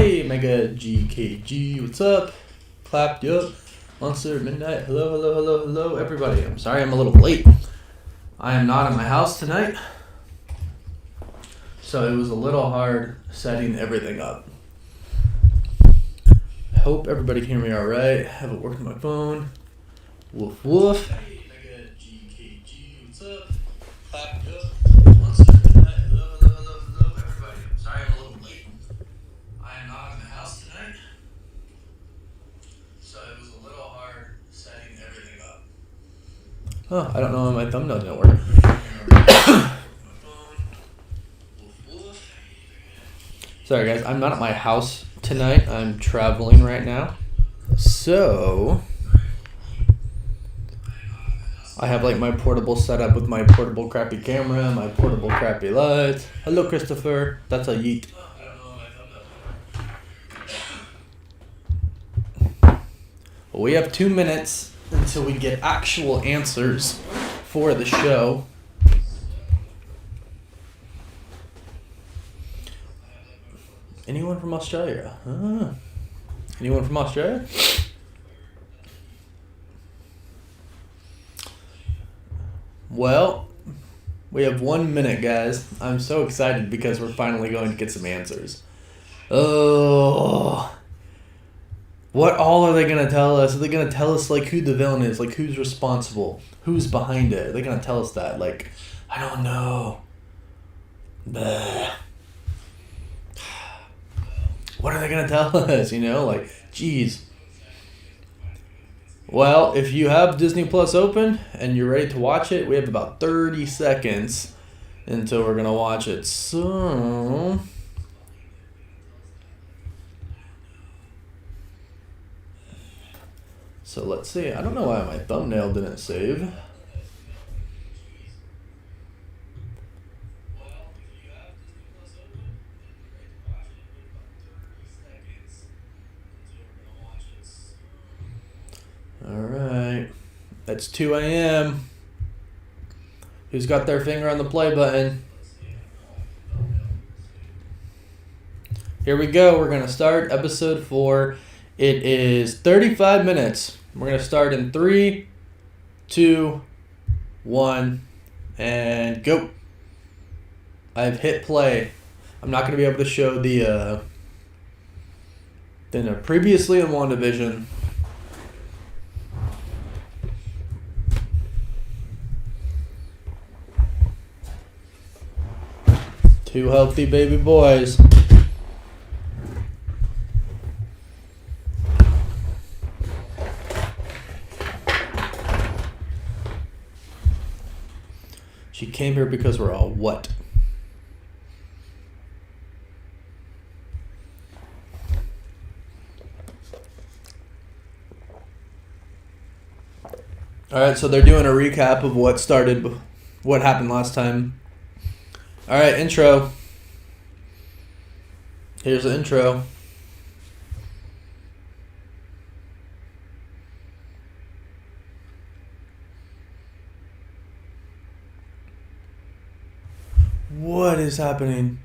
Hey, Mega GKG, what's up? Clapped you up. Monster Midnight. Hello, everybody. I'm sorry I'm a little late. I am not in my house tonight, so it was a little hard setting everything up. Hope everybody can hear me alright. Have it working on my phone. Woof woof. Hey, Mega GKG, what's up? Clapped you up. Monster Midnight. Hello, everybody. I'm sorry I'm a little late. I am not in the house tonight, so it was a little hard setting everything up. Oh, I don't know why my thumbnail didn't work. Sorry guys, I'm not at my house tonight. I'm traveling right now. So I have like my portable setup with my portable crappy camera, my portable crappy lights. Hello Christopher. That's a yeet. We have 2 minutes until we get actual answers for the show. Anyone from Australia? Anyone from Australia? Well, we have 1 minute, guys. I'm so excited because we're finally going to get some answers. Oh, what all are they going to tell us? Are they going to tell us, like, who the villain is? Like, who's responsible? Who's behind it? Are they going to tell us that? Like, I don't know. Bleh. What are they going to tell us? You know, like, geez. Well, if you have Disney Plus open and you're ready to watch it, we have about 30 seconds until we're going to watch it. So let's see. I don't know why my thumbnail didn't save. Alright. It's 2 a.m. Who's got their finger on the play button? Here we go. We're going to start episode 4. It is 35 minutes. We're going to start in 3, 2, 1, and go. I've hit play. I'm not going to be able to show the previously in Wandavision. Two healthy baby boys. She came here because we're all what? Alright, so they're doing a recap of what happened last time. Alright, intro. Here's the intro. What is happening?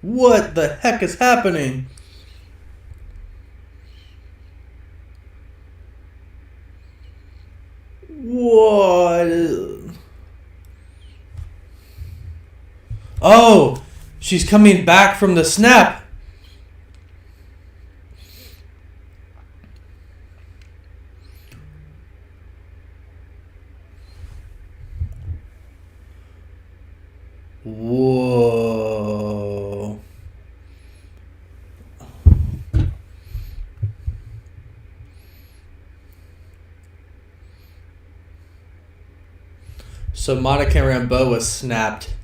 What the heck is happening? What? Oh, she's coming back from the snap. Whoa. So Monica Rambeau was snapped.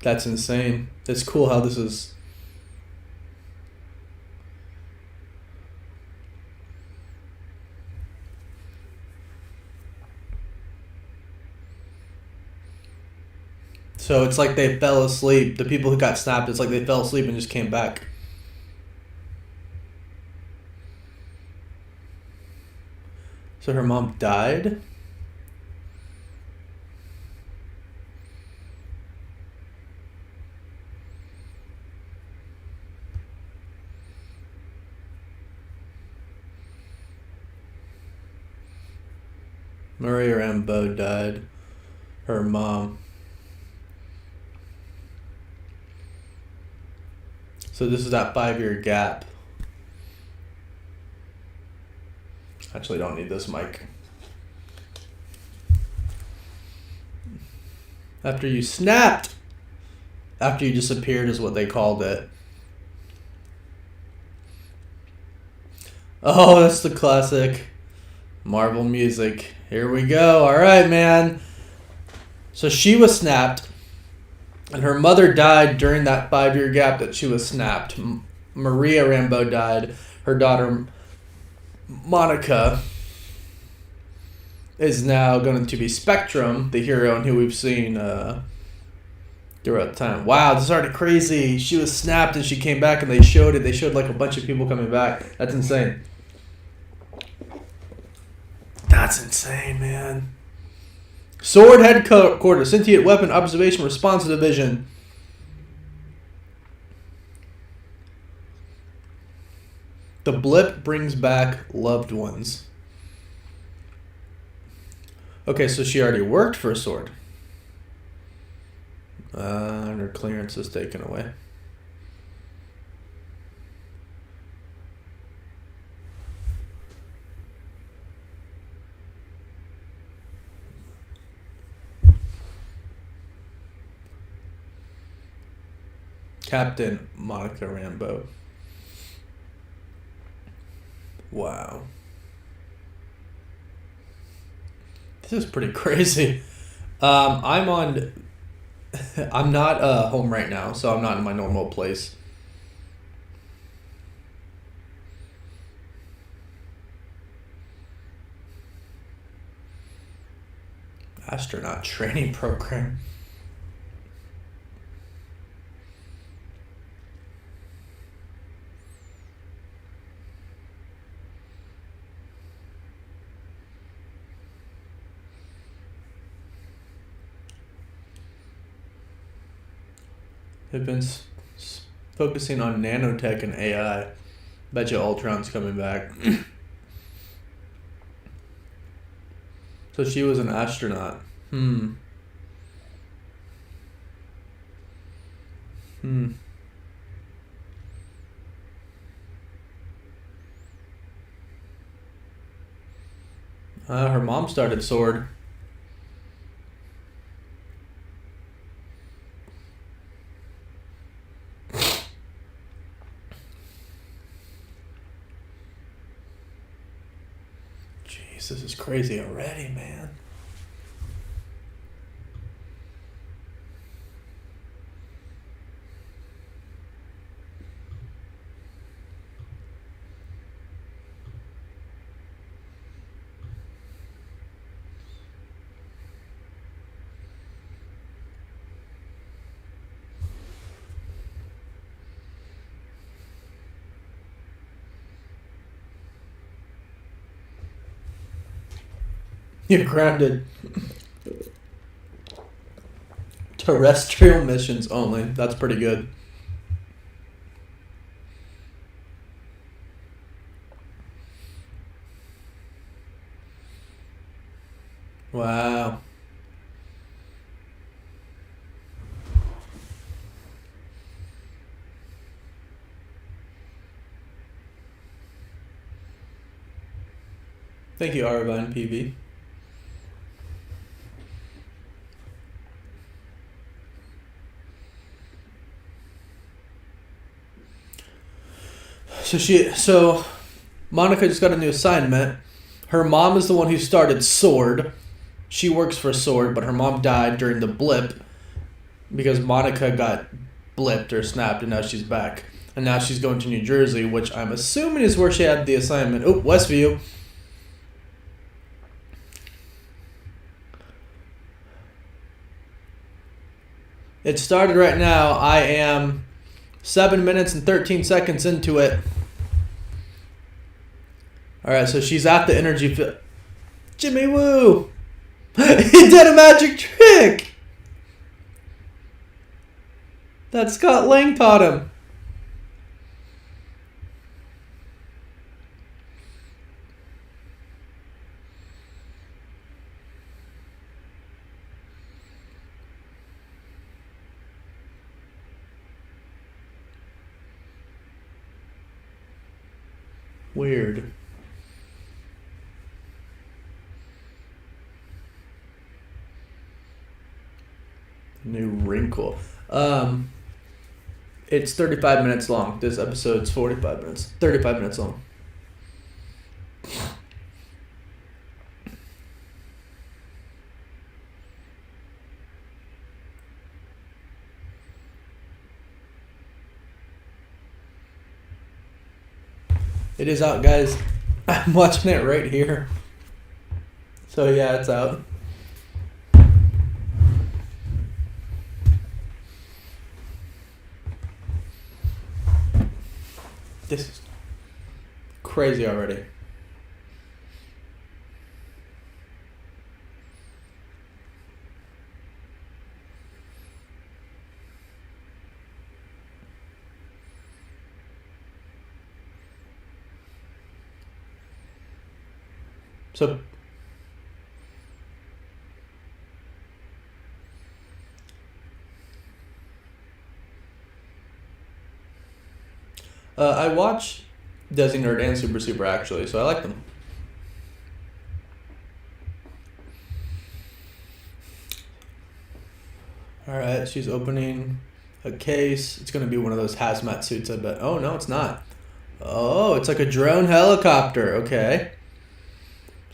That's insane. It's cool how this is. So it's like they fell asleep. The people who got snapped, it's like they fell asleep and just came back. So her mom died? Maria Rambeau died. Her mom. So this is that 5-year gap. Actually, don't need this mic. After you snapped. After you disappeared is what they called it. Oh, that's the classic Marvel music. Here we go. All right, man. So she was snapped, and her mother died during that 5-year gap that she was snapped. Maria Rambeau died. Her daughter, Monica, is now going to be Spectrum, the hero, and who we've seen throughout time. Wow, this is already crazy. She was snapped, and she came back, and they showed it. They showed like a bunch of people coming back. That's insane. That's insane, man. Sword Headquarters, Sentient Weapon Observation Response Division. The blip brings back loved ones. Okay, so she already worked for Sword. And her clearance is taken away. Captain Monica Rambeau. Wow. This is pretty crazy. I'm not home right now, so I'm not in my normal place. Astronaut training program. They've been focusing on nanotech and AI. Bet you Ultron's coming back. So she was an astronaut. Her mom started Sword. This is crazy already, man. You're grounded. Terrestrial missions only. That's pretty good. Wow. Thank you, Arvine PV. So Monica just got a new assignment. Her mom is the one who started Sword. She works for Sword, but her mom died during the blip because Monica got blipped or snapped, and now she's back. And now she's going to New Jersey, which I'm assuming is where she had the assignment. Oh, Westview. It started right now. I am 7 minutes and 13 seconds into it. All right, so she's at the energy field. Jimmy Woo! He did a magic trick! That Scott Lang taught him. Weird. New wrinkle. It's 35 minutes long. This episode's 45 minutes. 35 minutes long. It is out, guys. I'm watching it right here. So yeah, it's out. This is crazy already. So I watch Desi Nerd and Super Super actually, so I like them. Alright, she's opening a case. It's going to be one of those hazmat suits, I bet. Oh, no, it's not. Oh, it's like a drone helicopter. Okay.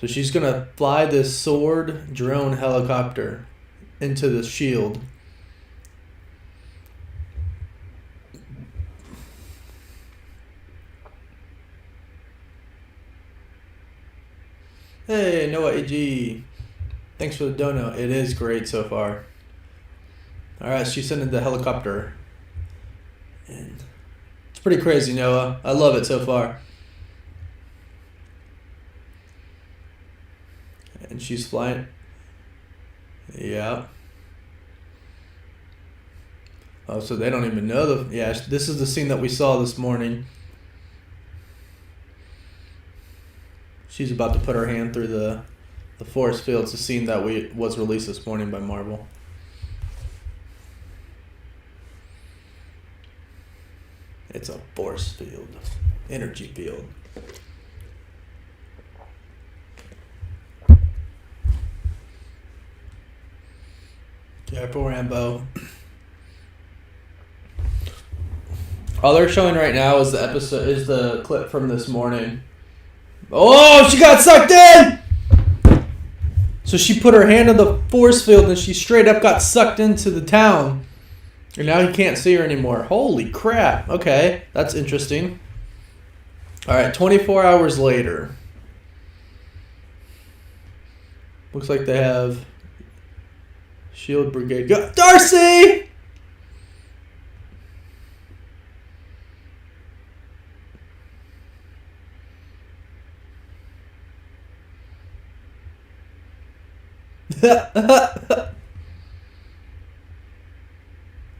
So she's going to fly this sword drone helicopter into the shield. Hey, Noah AG. Thanks for the dono. It is great so far. Alright, she's sending the helicopter. And it's pretty crazy, Noah. I love it so far. And she's flying. Yeah. Oh, so they don't even know the... Yeah, this is the scene that we saw this morning. She's about to put her hand through the force field. It's a scene that was released this morning by Marvel. It's a force field. Energy field. Careful, Rambo. All they're showing right now is the clip from this morning. Oh, she got sucked in! So she put her hand in the force field and she straight up got sucked into the town. And now he can't see her anymore. Holy crap. Okay, that's interesting. Alright, 24 hours later. Looks like they have Shield Brigade. Go Darcy!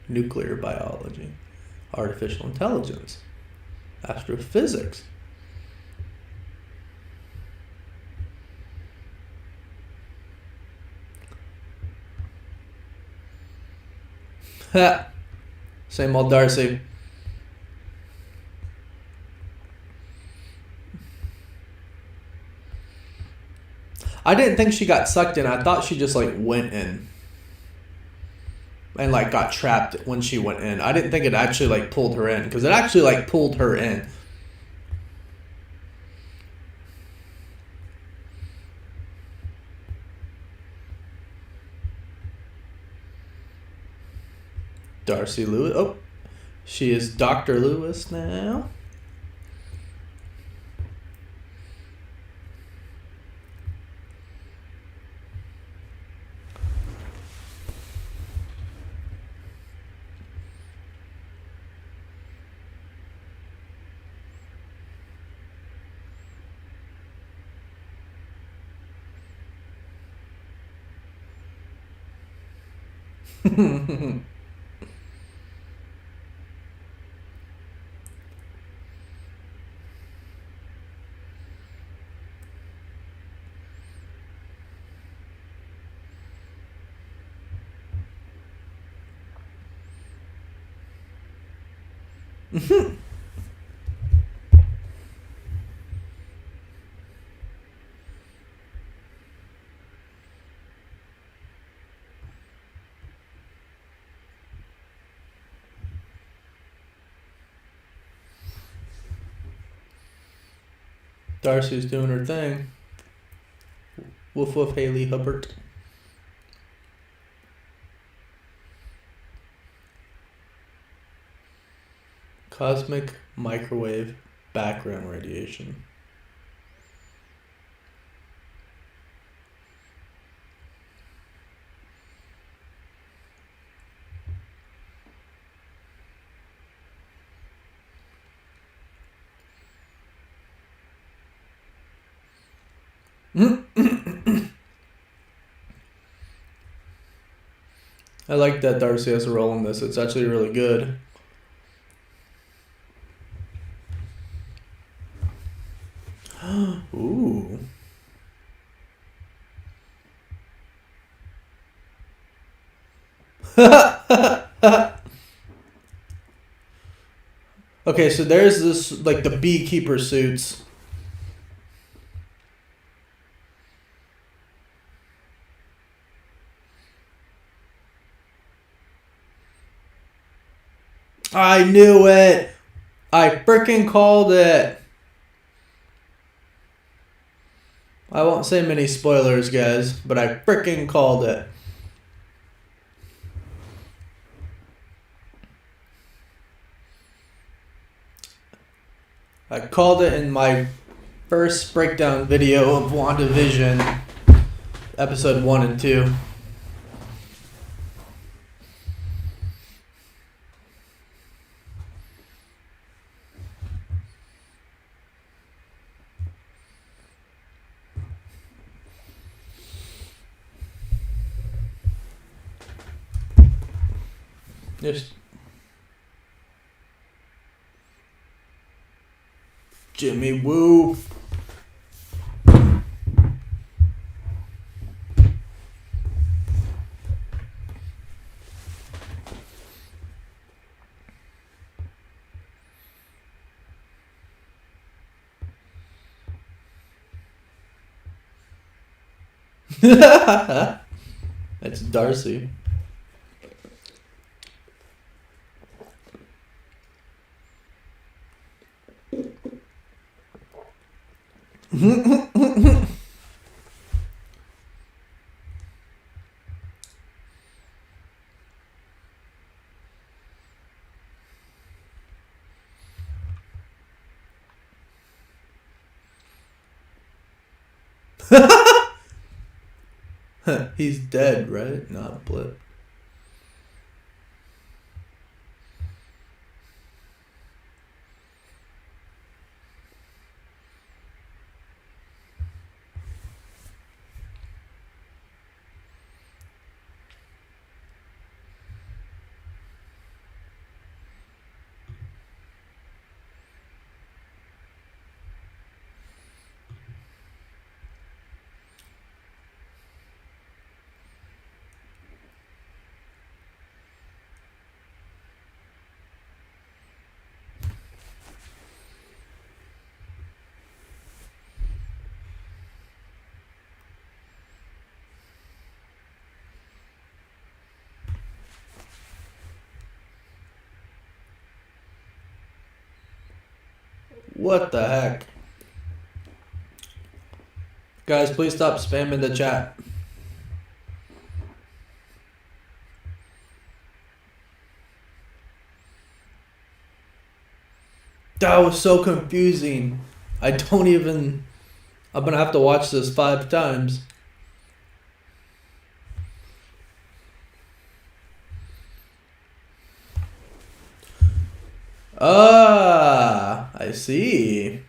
Nuclear biology, artificial intelligence, astrophysics. Same old Darcy. I didn't think she got sucked in. I thought she just like went in and like got trapped when she went in. I didn't think it actually like pulled her in, because it actually like pulled her in. Darcy Lewis. Oh, she is Dr. Lewis now. Darcy's doing her thing. Woof woof, Haley Hubbard. Cosmic microwave background radiation. I like that Darcy has a role in this. It's actually really good. Ooh. Okay, so there's this, like, the beekeeper suits. I knew it! I freaking called it! I won't say many spoilers, guys, but I freaking called it. I called it in my first breakdown video of Wandavision, episode 1 and 2. Just Jimmy Woo. That's Darcy. He's dead, right? Not Blip. What the heck? Guys, please stop spamming the chat. That was so confusing. I don't even... I'm gonna have to watch this 5 times. Ah, I see.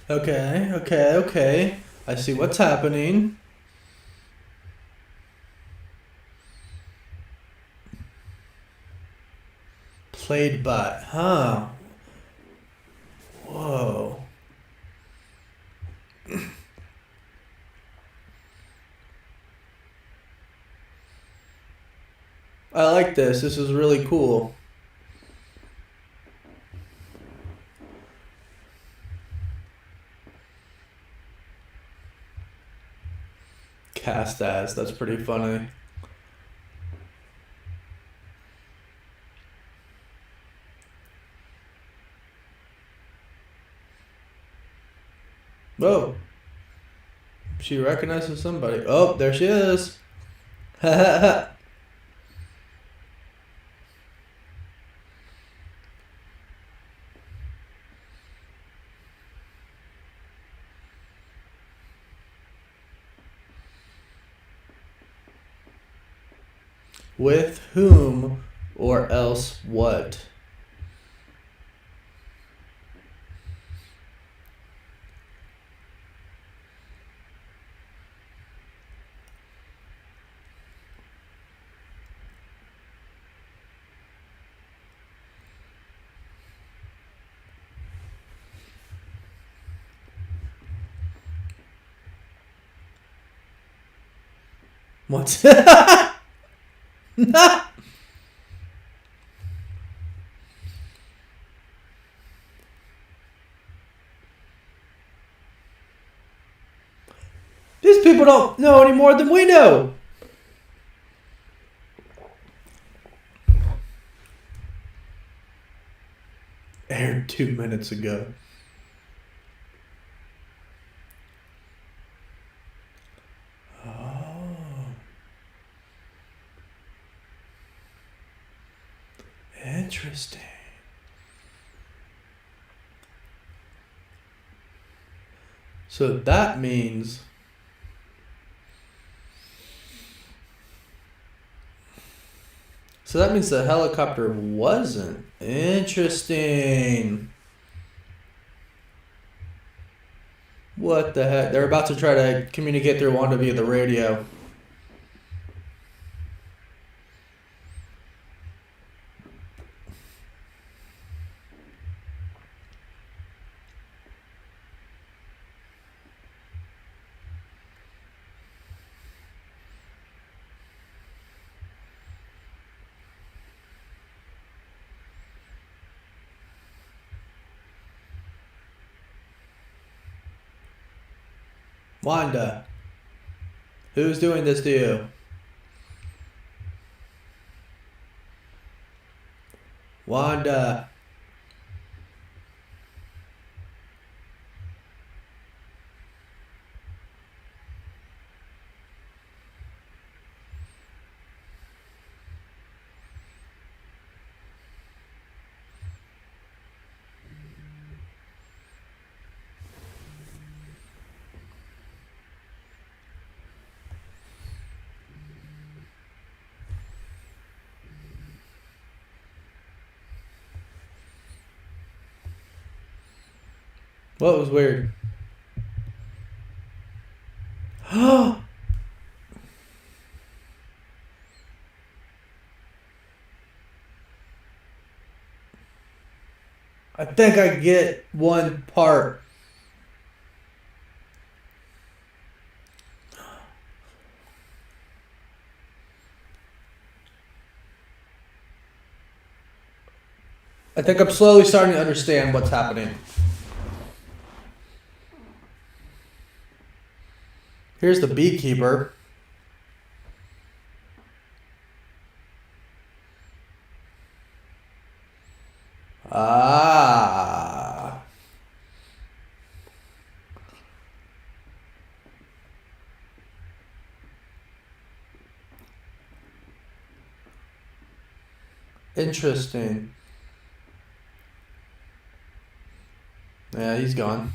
Okay. I see what's happening. Played by, huh? Whoa. I like this. This is really cool. Cast as. That's pretty funny. Whoa. She recognizes somebody. Oh, there she is. With whom or else what? What? These people don't know any more than we know. Aired 2 minutes ago. Oh. Interesting. So that means the helicopter wasn't. Interesting. What the heck? They're about to try to communicate through Wanda via the radio. Wanda, who's doing this to you? Wanda. What was weird? I think I get one part. I think I'm slowly starting to understand what's happening. Here's the beekeeper. Ah. Interesting. Yeah, he's gone.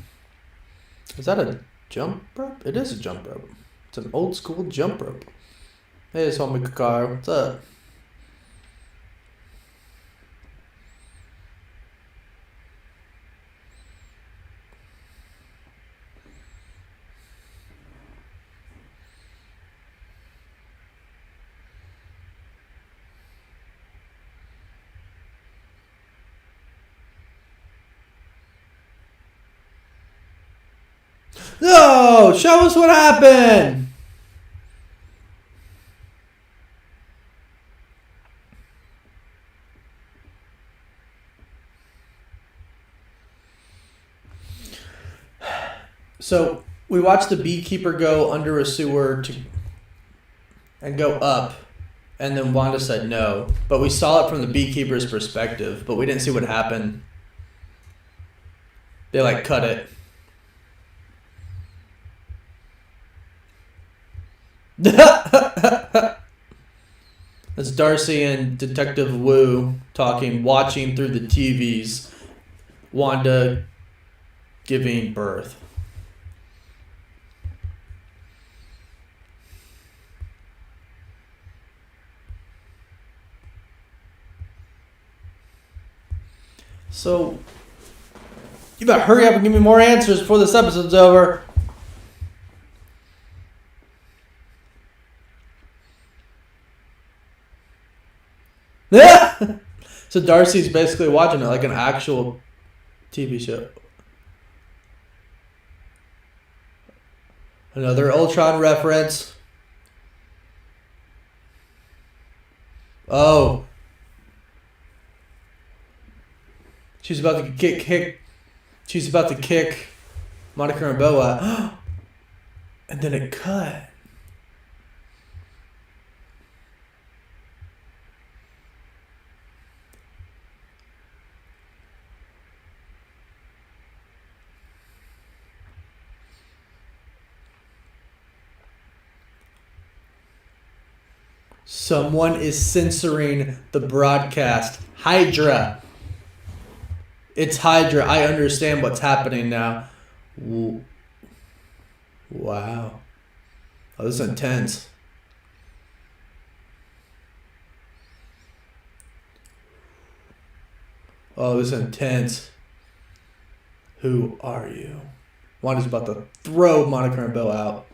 Is that a jump rope? It is a jump rope. It's an old school jump rope. Hey, it's homie Kakar. What's up? Whoa! Show us what happened! So we watched the beekeeper go under a sewer and go up, and then Wanda said no. But we saw it from the beekeeper's perspective, but we didn't see what happened. They like cut it. That's Darcy and Detective Wu talking, watching through the TVs. Wanda giving birth. So, you better hurry up and give me more answers before this episode's over. So Darcy's basically watching it like an actual TV show. Another Ultron reference. Oh. She's about to kick. She's about to kick Monica Rambeau out. And then it cut. Someone is censoring the broadcast. Hydra. It's Hydra. I understand what's happening now. Wow. Oh, this is intense. Oh, this is intense. Who are you? Wanda's about to throw Monica Rambeau out.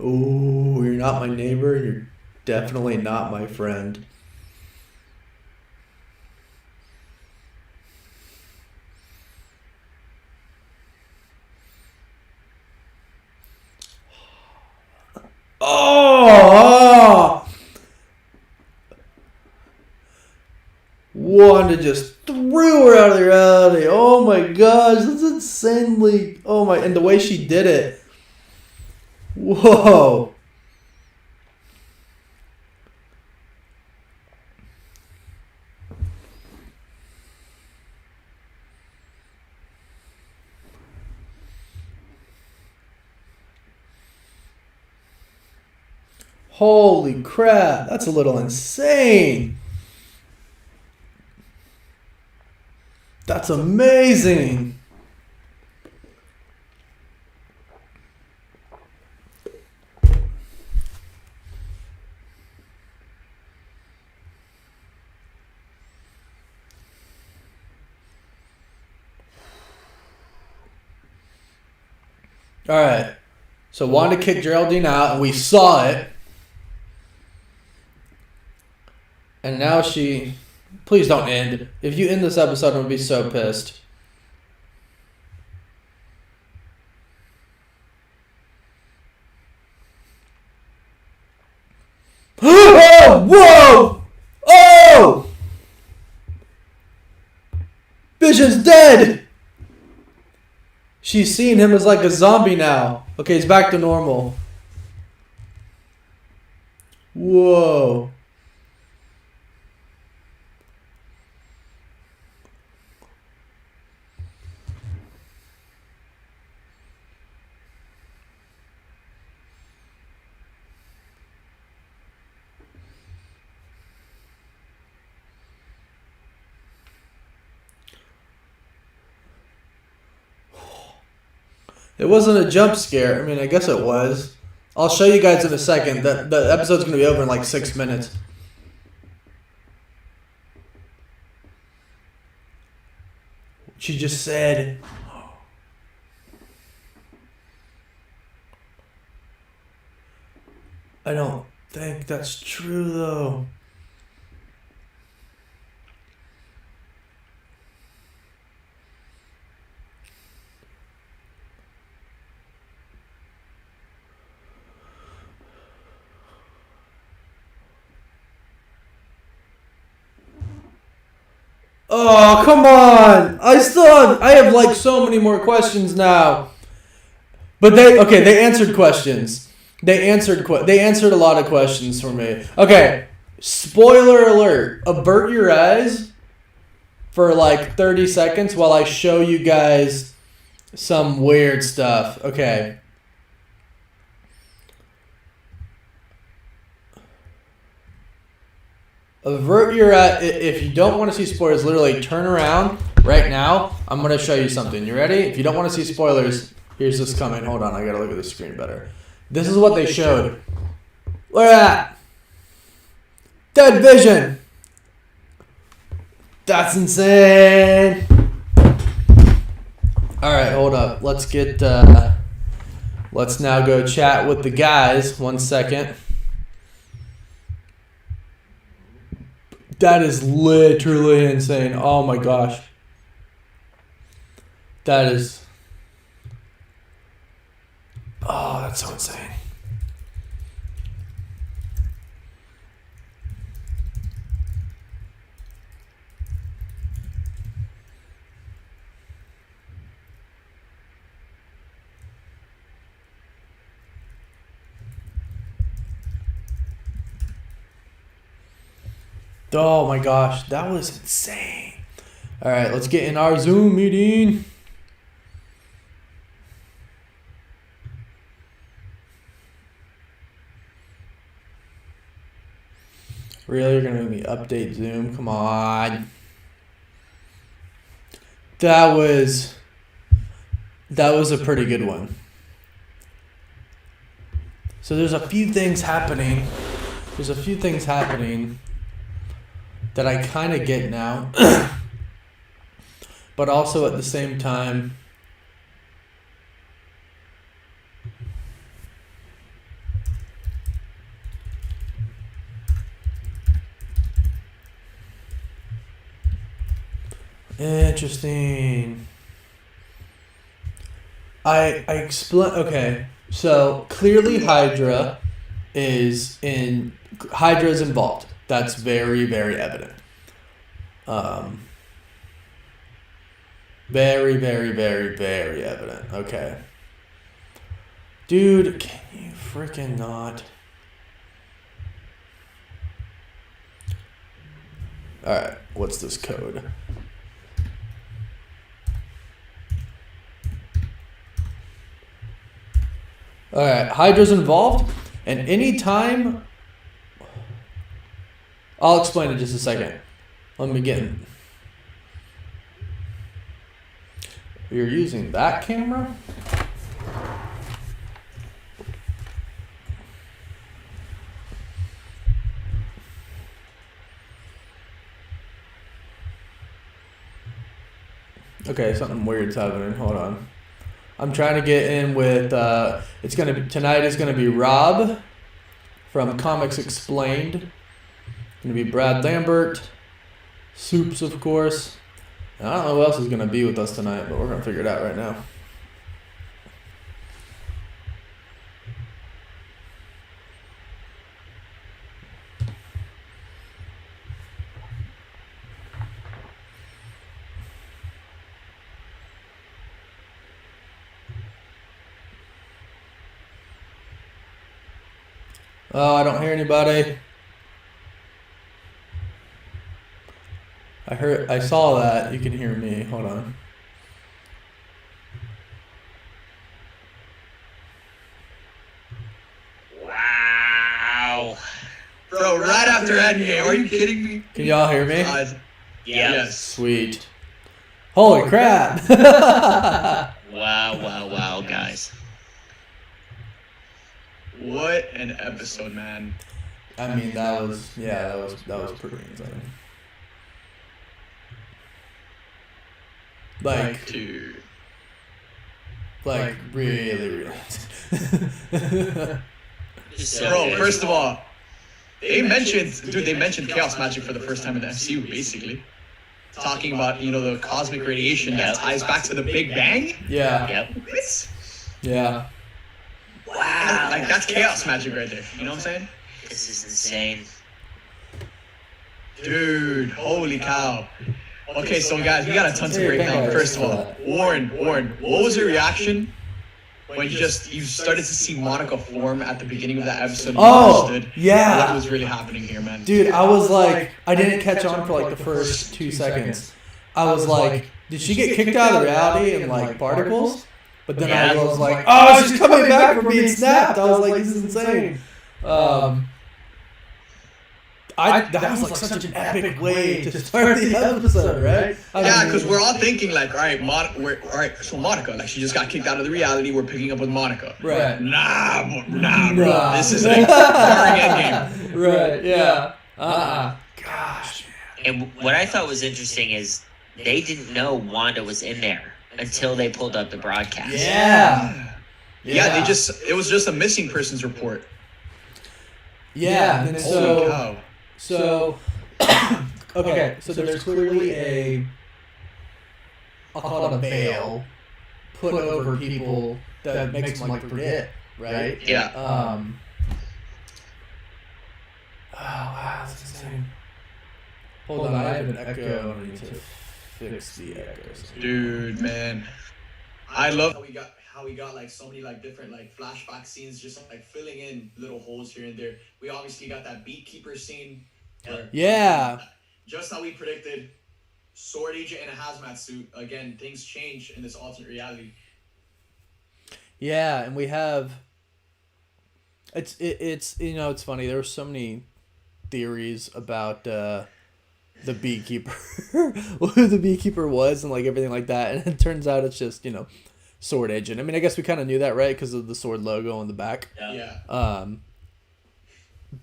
Oh, you're not my neighbor. You're definitely not my friend. Oh! Wanda just threw her out of the reality. Oh my gosh, that's insanely. Oh my, and the way she did it. Whoa. Holy crap, that's a little insane. That's amazing. All right. So Wanda kicked Geraldine out, and we saw it. And now she... Please don't end. If you end this episode, I'm going to be so pissed. Oh! Whoa! Oh! Vision's dead! She's seeing him as like a zombie now. Okay, he's back to normal. Whoa. It wasn't a jump scare. I mean, I guess it was. I'll show you guys in a second. The episode's going to be over in like 6 minutes. She just said... I don't think that's true, though. Oh, come on! I have like so many more questions now. But they answered questions. They answered a lot of questions for me. Okay, spoiler alert. Avert your eyes for like 30 seconds while I show you guys some weird stuff. Okay. Avert your eye. If you don't want to see spoilers, literally turn around right now. I'm going to show you something. You ready? If you don't want to see spoilers, here's this coming. Hold on. I got to look at the screen better. This is what they showed. Look at that. Dead vision. That's insane. All right, hold up. Let's now go chat with the guys. 1 second. That is literally insane. Oh my gosh. That is... Oh, that's so insane. Oh my gosh, that was insane. All right, let's get in our Zoom meeting. Really, you're gonna make me update Zoom? Come on. That was a pretty good one. So there's a few things happening. That I kind of get now. But also at the same time, interesting. I explain. Okay, so clearly Hydra is involved. That's very, very evident. Very, very, very, very evident. Okay. Dude, can you freaking not? Alright, what's this code? Alright, Hydra's involved, and anytime... I'll explain in just a second. Let me get in. You're using that camera? Okay, something weird's happening. Hold on. I'm trying to get in with tonight is gonna be Rob from Comics Explained. Gonna be Brad Lambert, Soups, of course. And I don't know who else is gonna be with us tonight, but we're gonna figure it out right now. Oh, I don't hear anybody. I saw that. You can hear me. Hold on. Wow. Bro, right after Endgame, are you kidding me? Can y'all hear me? Yes. Sweet. Holy crap. Wow, guys. What an episode, man. I mean, that was pretty insane. Like, dude. Like, really. Bro, first of all, they mentioned chaos magic for the first time in the MCU, basically. Talking about, the cosmic radiation that ties back to the Big Bang. Yeah. Yep. Yeah. Wow. Like, that's chaos magic right there. You know what I'm saying? This is insane. Dude, holy cow. Okay, so guys, we got a ton to break down. First of all, Warren, what was your reaction when you started to see Monica form at the beginning of that episode? Yeah. What was really happening here, man? Dude, I was like, I didn't catch on for like the first 2 seconds. I was like, did she get kicked out of reality in like particles? But then I was like, oh, she's coming back from being snapped. I was like, this is insane. That was like such an epic way to start the episode, right? Yeah, because we're all thinking like, all right, so Monica, like she just got kicked out of the reality. We're picking up with Monica. Right. Nah, bro. This is like during Endgame. Right. Yeah. Gosh. And what I thought was interesting is they didn't know Wanda was in there until they pulled up the broadcast. Yeah. Yeah. It was just a missing persons report. Yeah. And Holy cow. So, okay, so there's clearly I'll call it a veil put over people that makes them like forget, right? Yeah. Oh wow, that's insane. Hold on, I have an echo. I need to fix the echoes. Dude, man, I love how we got like so many like different like flashback scenes, just like filling in little holes here and there. We obviously got that beekeeper scene. Yeah. Just how we predicted, sword agent in a hazmat suit. Again, things change in this alternate reality. Yeah, and we have. It's it's funny. There were so many theories about the beekeeper, who the beekeeper was, and like everything like that. And it turns out it's just sword agent. I mean, I guess we kind of knew that, right? Because of the sword logo on the back. Yeah.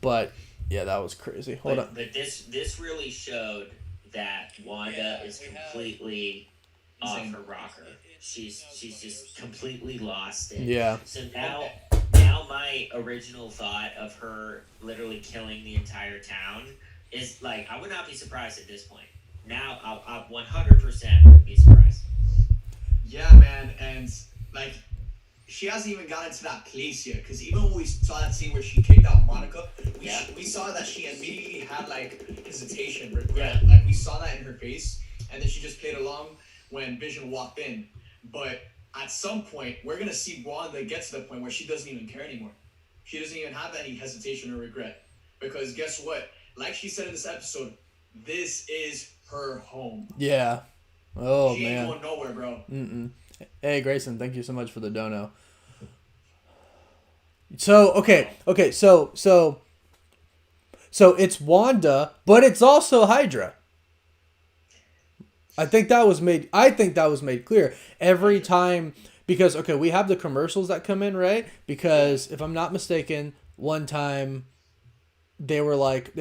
But yeah, that was crazy. Hold on. But this really showed that Wanda is completely off her rocker. She's just completely lost it. Yeah. So now my original thought of her literally killing the entire town is like, I would not be surprised at this point. Now I 100% would be surprised. Yeah, man, and like she hasn't even gotten to that place yet. Because even when we saw that scene where she kicked out Monica, we saw that she immediately had like hesitation, regret. Like we saw that in her face, and then she just played along when Vision walked in. But at some point, we're gonna see Wanda get to the point where she doesn't even care anymore. She doesn't even have any hesitation or regret. Because guess what? Like she said in this episode, this is her home. Yeah. Oh, she man. ain't going nowhere, bro. Hey, Grayson, thank you so much for the dono. So, okay, so it's Wanda, but it's also Hydra. I think that was made clear every time, because we have the commercials that come in, right? Because if I'm not mistaken, one time they were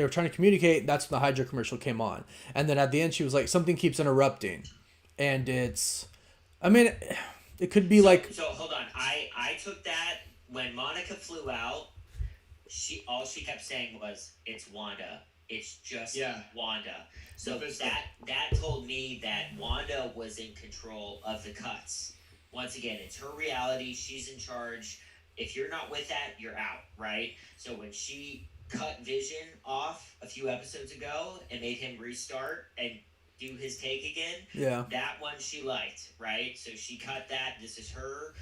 trying to communicate, that's when the Hydra commercial came on. And then at the end she was like, something keeps interrupting. And it could be So hold on. I took that when Monica flew out, all she kept saying was, it's Wanda. It's just Wanda. So that told me that Wanda was in control of the cuts. Once again, it's her reality. She's in charge. If you're not with that, you're out, right? So when she cut Vision off a few episodes ago and made him restart and do his take again, that one she liked, right? So she cut that. This is her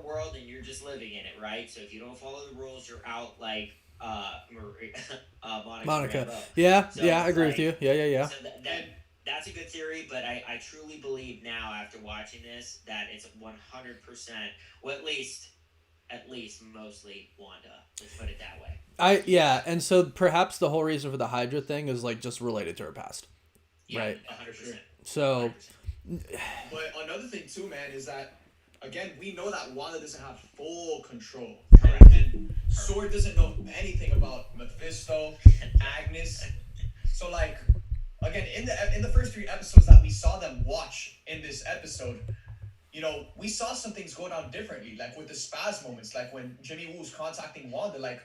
world, and you're just living in it, right? So if you don't follow the rules, you're out like Monica. Yeah, I agree with you. Yeah. So that's a good theory, but I truly believe now, after watching this, that it's 100%, well, at least mostly Wanda. Let's put it that way. And so perhaps the whole reason for the Hydra thing is like just related to her past. Yeah, right. 100%. So 100%. But another thing too, man, is that again, we know that Wanda doesn't have full control. Correct. And Sword doesn't know anything about Mephisto, Agnes. So like, again, in the first 3 episodes that we saw them watch in this episode, we saw some things go down differently, like with the spaz moments, like when Jimmy Woo's contacting Wanda, like,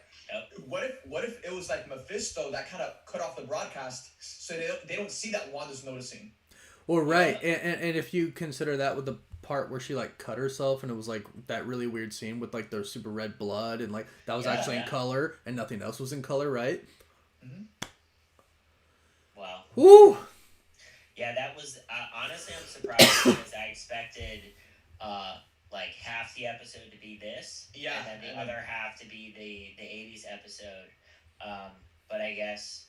what if it was like Mephisto that kind of cut off the broadcast so they don't see that Wanda's noticing? Well, right, and if you consider that with the part where she like cut herself and it was like that really weird scene with like the super red blood and like that was actually in color and nothing else was in color, right? Mm-hmm. Wow. Woo! Yeah, that was honestly I'm surprised because I expected like half the episode to be this, and then the other half to be the 80s episode. But I guess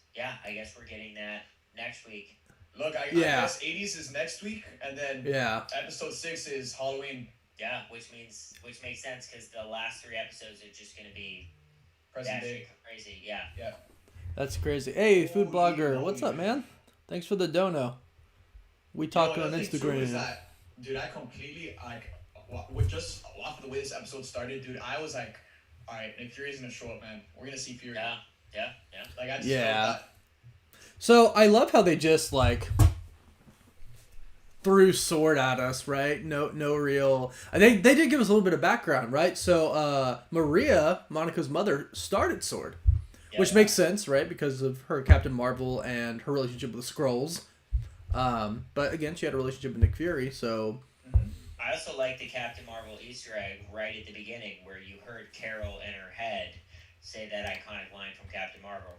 we're getting that next week. Look, I guess 80s is next week, and then episode 6 is Halloween. Yeah, which makes sense because the last 3 episodes are just going to be present day crazy. Yeah. That's crazy. Hey, food blogger, what's up, man? Thanks for the dono. We talked on Instagram. Is that, dude, I completely with just off of the way this episode started, dude. I was like, all right, Nick Fury's gonna show up, man. We're gonna see Fury. Yeah. Like I just felt that. So I love how they just like threw sword at us, right? No real. I think they did give us a little bit of background, right? So Maria, Monica's mother, started sword, which makes sense, right? Because of her Captain Marvel and her relationship with the Skrulls. But again, she had a relationship with Nick Fury, so. I also like the Captain Marvel Easter egg right at the beginning, where you heard Carol in her head say that iconic line from Captain Marvel.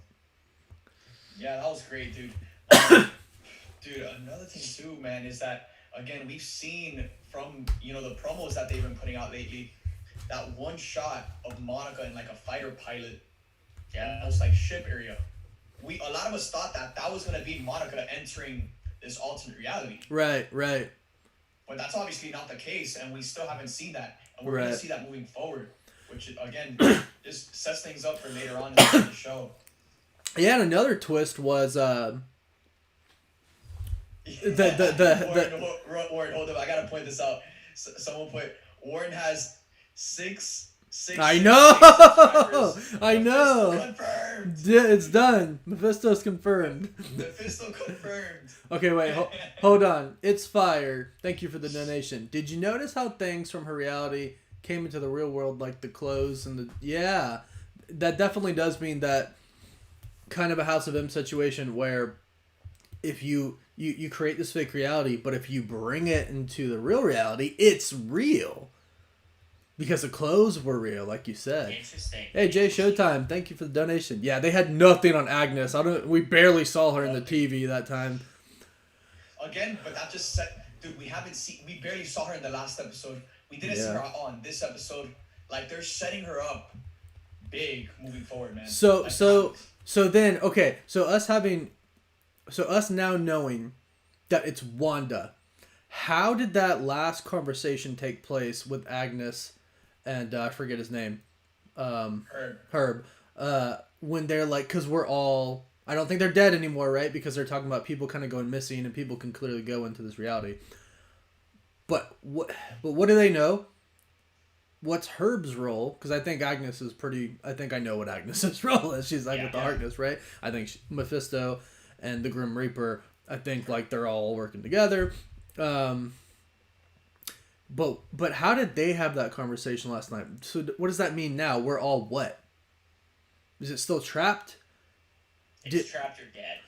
Yeah, that was great, dude. Dude, another thing too, man, is that again we've seen from the promos that they've been putting out lately, that one shot of Monica in like a fighter pilot, almost like ship area. A lot of us thought that was gonna be Monica entering this alternate reality. Right. But that's obviously not the case, and we still haven't seen that, and we're gonna see that moving forward, which again just sets things up for later on in the show. Yeah, and another twist was Warren, hold up, I gotta point this out. Someone put Warren has six. I know. Confirmed. Yeah, it's done. Mephisto's confirmed. Mephisto confirmed. Okay, wait, hold on. It's fire. Thank you for the donation. Did you notice how things from her reality came into the real world, like the clothes and the... Yeah, that definitely does mean that kind of a House of M situation where if you create this fake reality, but if you bring it into the real reality, it's real. Because the clothes were real, like you said. Interesting. Hey, Jay Showtime, thank you for the donation. Yeah, they had nothing on Agnes. We barely saw her in the TV that time. Again, but that just set... Dude, we barely saw her in the last episode. We didn't see her on this episode. Like, they're setting her up big moving forward, man. So us now knowing that it's Wanda, how did that last conversation take place with Agnes and I forget his name, Herb, when they're like, because we're all, I don't think they're dead anymore, right? Because they're talking about people kind of going missing and people can clearly go into this reality. But what do they know? What's Herb's role? Because I think Agnes is I think I know what Agnes's role is. She's like with the Harkness, right? I think Mephisto and the Grim Reaper, I think like they're all working together. But how did they have that conversation last night? So what does that mean now? We're all what? Is it still trapped? It's trapped or dead.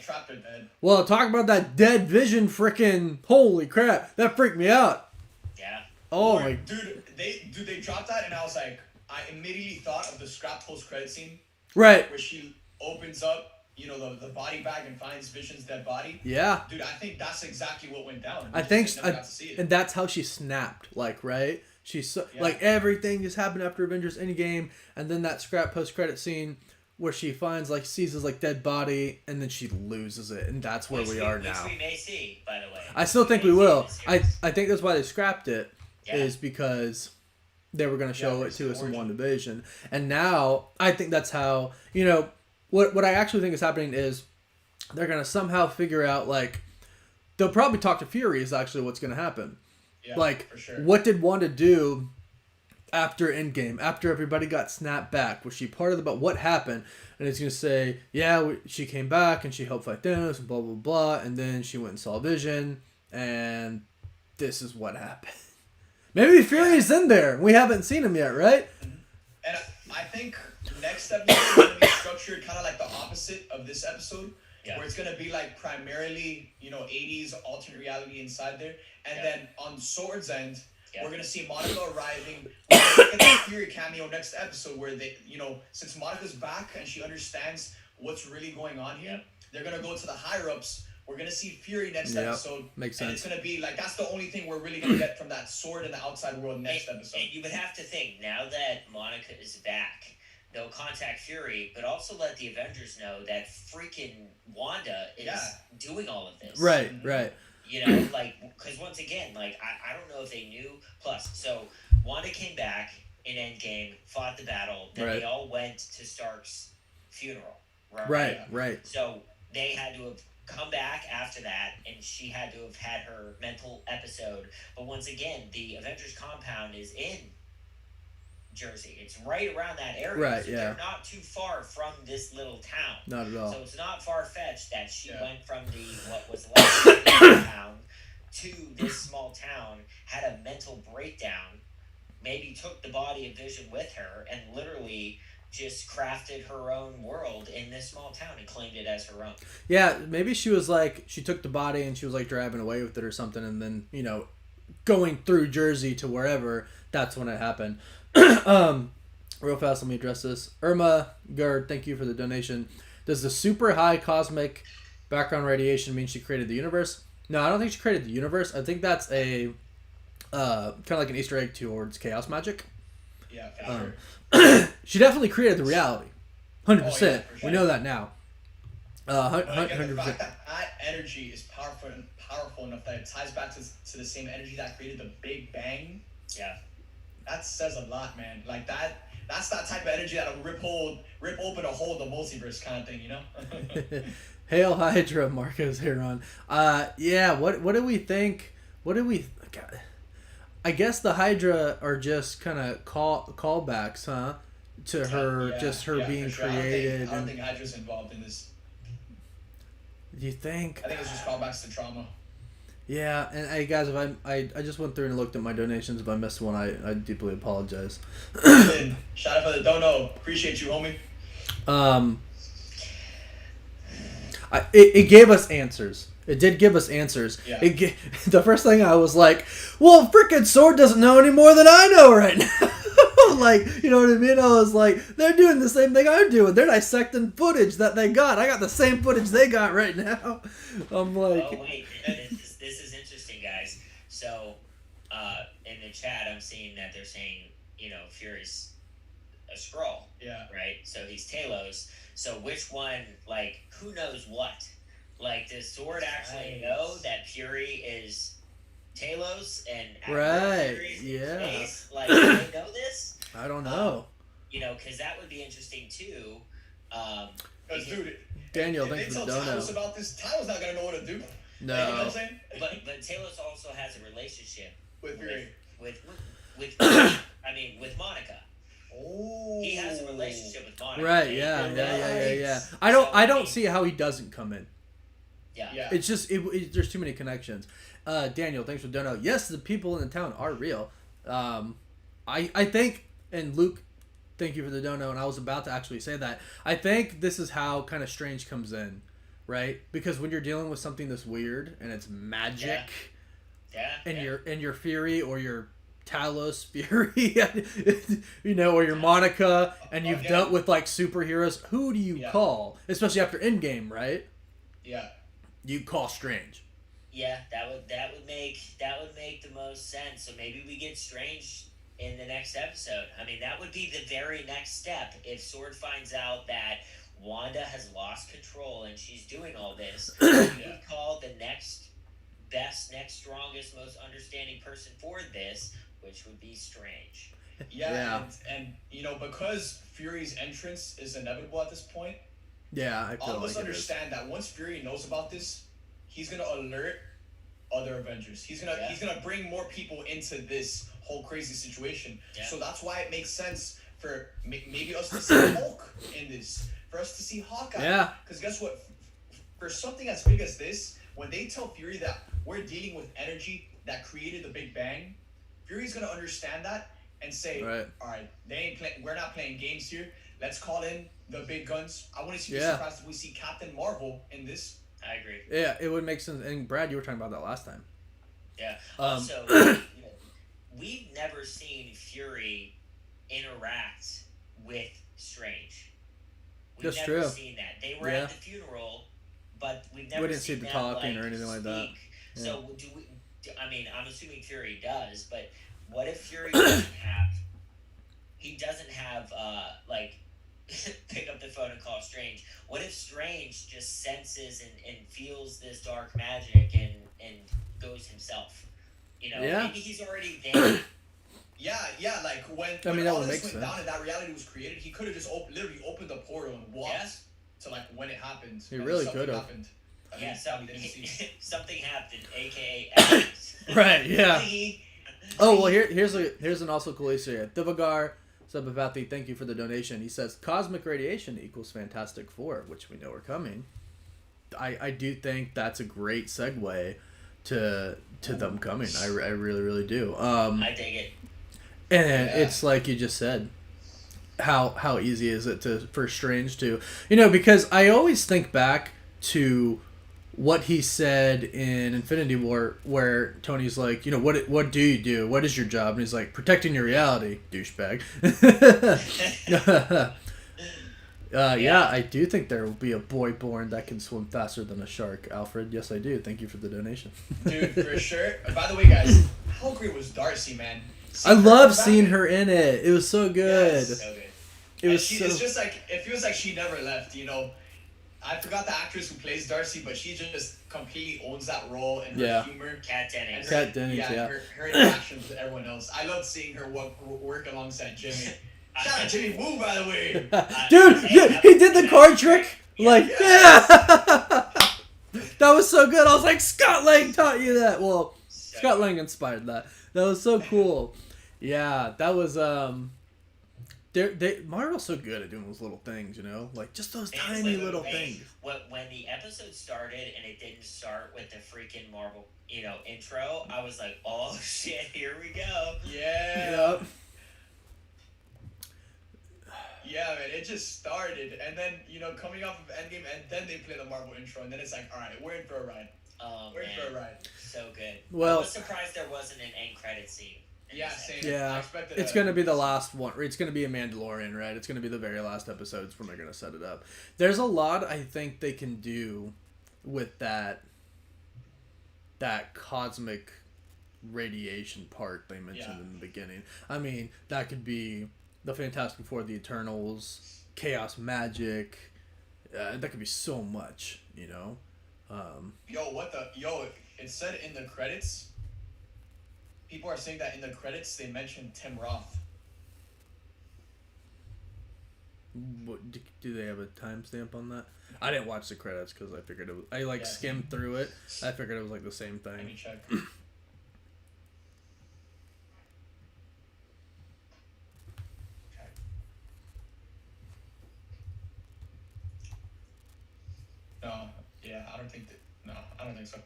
Trapped or dead. Well, talk about that dead vision frickin' holy crap. That freaked me out. Yeah. Oh my... Dude, they dropped that and I was like, I immediately thought of the scrap post-credit scene. Right. Where she opens up, the body bag and finds Vision's dead body. Yeah. Dude, I think that's exactly what went down. I think, and that's how she snapped, like, right? She's like, everything just happened after Avengers Endgame, and then that scrap post-credit scene where she finds, like, sees his, like, dead body, and then she loses it, and that's where we are now. Which we may see, by the way. I still think we will. I think that's why they scrapped it, is because they were going to show it to us in WandaVision. And now, I think that's how, what I actually think is happening is they're going to somehow figure out, like, they'll probably talk to Fury is actually what's going to happen. Yeah, like, for sure. What did Wanda do after Endgame, after everybody got snapped back? Was she part of what happened? And it's going to say, she came back and she helped fight Thanos and blah, blah, blah. And then she went and saw Vision and this is what happened. Maybe Fury's in there. We haven't seen him yet, right? And I think next episode is going to be structured kind of like the opposite of this episode, where it's going to be like primarily, 80s alternate reality inside there. And then on Sword's End, we're going to see Monica arriving. We're going to get the Fury cameo next episode where they, since Monica's back and she understands what's really going on here, they're going to go to the higher-ups. We're going to see Fury next episode. Makes sense. And it's going to be like, that's the only thing we're really going to get from that Sword in the outside world next episode. And you would have to think, now that Monica is back, they'll contact Fury, but also let the Avengers know that freaking Wanda is doing all of this. Right. Because once again, I don't know if they knew. Plus, so Wanda came back in Endgame, fought the battle, then they all went to Stark's funeral. Right. So they had to have come back after that, and she had to have had her mental episode. But once again, the Avengers compound is in Jersey. It's right around that area. Right, so they're not too far from this little town. Not at all. So it's not far-fetched that she went from what was left town to this small town, had a mental breakdown, maybe took the body of Vision with her, and literally just crafted her own world in this small town and claimed it as her own. Yeah, maybe she was like, she took the body and she was like driving away with it or something, and then, going through Jersey to wherever, that's when it happened. Real fast, let me address this. Irma Gerd, thank you for the donation. Does the super high cosmic background radiation mean she created the universe? No, I don't think she created the universe. I think that's a kind of like an Easter egg towards chaos magic. Yeah, she definitely created the reality. 100%. For sure. We know that now. 100%. The fact that energy is powerful enough that it ties back to the same energy that created the Big Bang. Yeah. That says a lot, man. Like that's that type of energy that'll rip open a hole in the multiverse kind of thing, Hail Hydra, Marco's here on. What do we think? God, I guess the Hydra are just kind of callbacks, huh? To her, being sure. created. I don't think Hydra's involved in this. Do you think? I think it's just callbacks to trauma. Yeah, and hey guys, if I just went through and looked at my donations. If I missed one, I deeply apologize. Shout out for the dono. Appreciate you, homie. It gave us answers. It did give us answers. Yeah. The first thing I was like, well, frickin' Sword doesn't know any more than I know right now. Like, you know what I mean? I was like, they're doing the same thing I'm doing. They're dissecting footage that they got. I got the same footage they got right now. I'm like... Oh, wait. This is interesting, guys. So, in the chat, I'm seeing that they're saying, Fury's a Skrull. Yeah. Right? So he's Talos. So which one, who knows what? Does Sword actually know that Fury is Talos and right? Yeah. Space? Do they know this? I don't know. Because that would be interesting too. Dude, Daniel, thanks for the dono. Talos about this, Talos not gonna know what to do. No. You know what I'm saying? But Talos also has a relationship with Fury. With Monica. Oh. He has a relationship with Monica. Right? Yeah. I don't see how he doesn't come in. Yeah. It's just there's too many connections. Daniel, thanks for the dono. Yes, the people in the town are real. I think, and Luke, thank you for the dono, and I was about to actually say that. I think this is how kind of Strange comes in, right? Because when you're dealing with something that's weird and it's magic, and your Fury or your Talos Fury, or your Monica, and you've dealt with superheroes, who do you call? Especially after Endgame, right? Yeah. You call Strange. Yeah, that would make the most sense. So maybe we get Strange in the next episode. I mean, that would be the very next step. If Sword finds out that Wanda has lost control and she's doing all this, we would call the next best, next strongest, most understanding person for this, which would be Strange. Yeah. And because Fury's entrance is inevitable at this point, I feel all of us understand that once Fury knows about this, he's gonna alert other Avengers. He's gonna bring more people into this whole crazy situation. Yeah. So that's why it makes sense for maybe us to see Hulk in this, for us to see Hawkeye. Yeah. Because guess what? For something as big as this, when they tell Fury that we're dealing with energy that created the Big Bang, Fury's gonna understand that and say, all right, we're not playing games here. Let's call in the big guns. I wouldn't be surprised if we see Captain Marvel in this. I agree. Yeah, it would make sense. And Brad, you were talking about that last time. Yeah. Also, we've never seen Fury interact with Strange. We've never seen that. They were at the funeral, but we've never didn't see the talking or anything like that. Yeah. So I mean, I'm assuming Fury does, but what if Fury doesn't have like pick up the phone and call Strange? What if Strange just senses and feels this dark magic and goes himself? Maybe he's already there. Yeah, like when that all would this make went sense. down and that reality was created, he could have just literally opened the portal and walked to like when it happened. He really could have. Yeah, something happened, aka Right, yeah. Oh well, here's an also cool Easter egg. Divagar Sabavathi, thank you for the donation. He says cosmic radiation equals Fantastic Four, which we know are coming. I do think that's a great segue to them coming. I really, really do. I dig it. And it's like you just said, how easy is it for Strange to, because I always think back to what he said in Infinity War, where Tony's like, what do you do? What is your job? And he's like, protecting your reality, douchebag. Yeah, I do think there will be a boy born that can swim faster than a shark, Alfred. Yes, I do. Thank you for the donation. Dude, for sure. By the way, guys, how great was Darcy, man? I love seeing her in it. It was so good. Yes. So good. It's just like, it feels like she never left, I forgot the actress who plays Darcy, but she just completely owns that role and her humor. Kat Dennings. Her interactions with everyone else. I love seeing her work alongside Jimmy. Shout out Jimmy Woo, by the way. Dude, he did the card trick. That was so good. I was like, Scott Lang taught you that. Well, Scott Lang inspired that. That was so cool. Yeah, that was Marvel's so good at doing those little things, like just those tiny little things. When the episode started and it didn't start with the freaking Marvel, intro, I was like, oh shit, here we go. Yeah. Yep. Yeah, man, it just started, and then coming off of Endgame, and then they play the Marvel intro, and then it's like, all right, we're in for a ride. Oh, we're in for a ride. So good. Well, I was surprised there wasn't an end credit scene. Yeah, same. Yeah, it's going to be the last one. It's going to be a Mandalorian, right? It's going to be the very last episodes when they're going to set it up. There's a lot I think they can do with that cosmic radiation part they mentioned in the beginning. I mean, that could be the Fantastic Four, the Eternals, Chaos Magic. That could be so much, Yo, it said in the credits. People are saying that in the credits they mentioned Tim Roth. What, do they have a timestamp on that? I didn't watch the credits because I figured I skimmed through it. I figured it was like the same thing. Let me check. I don't think so.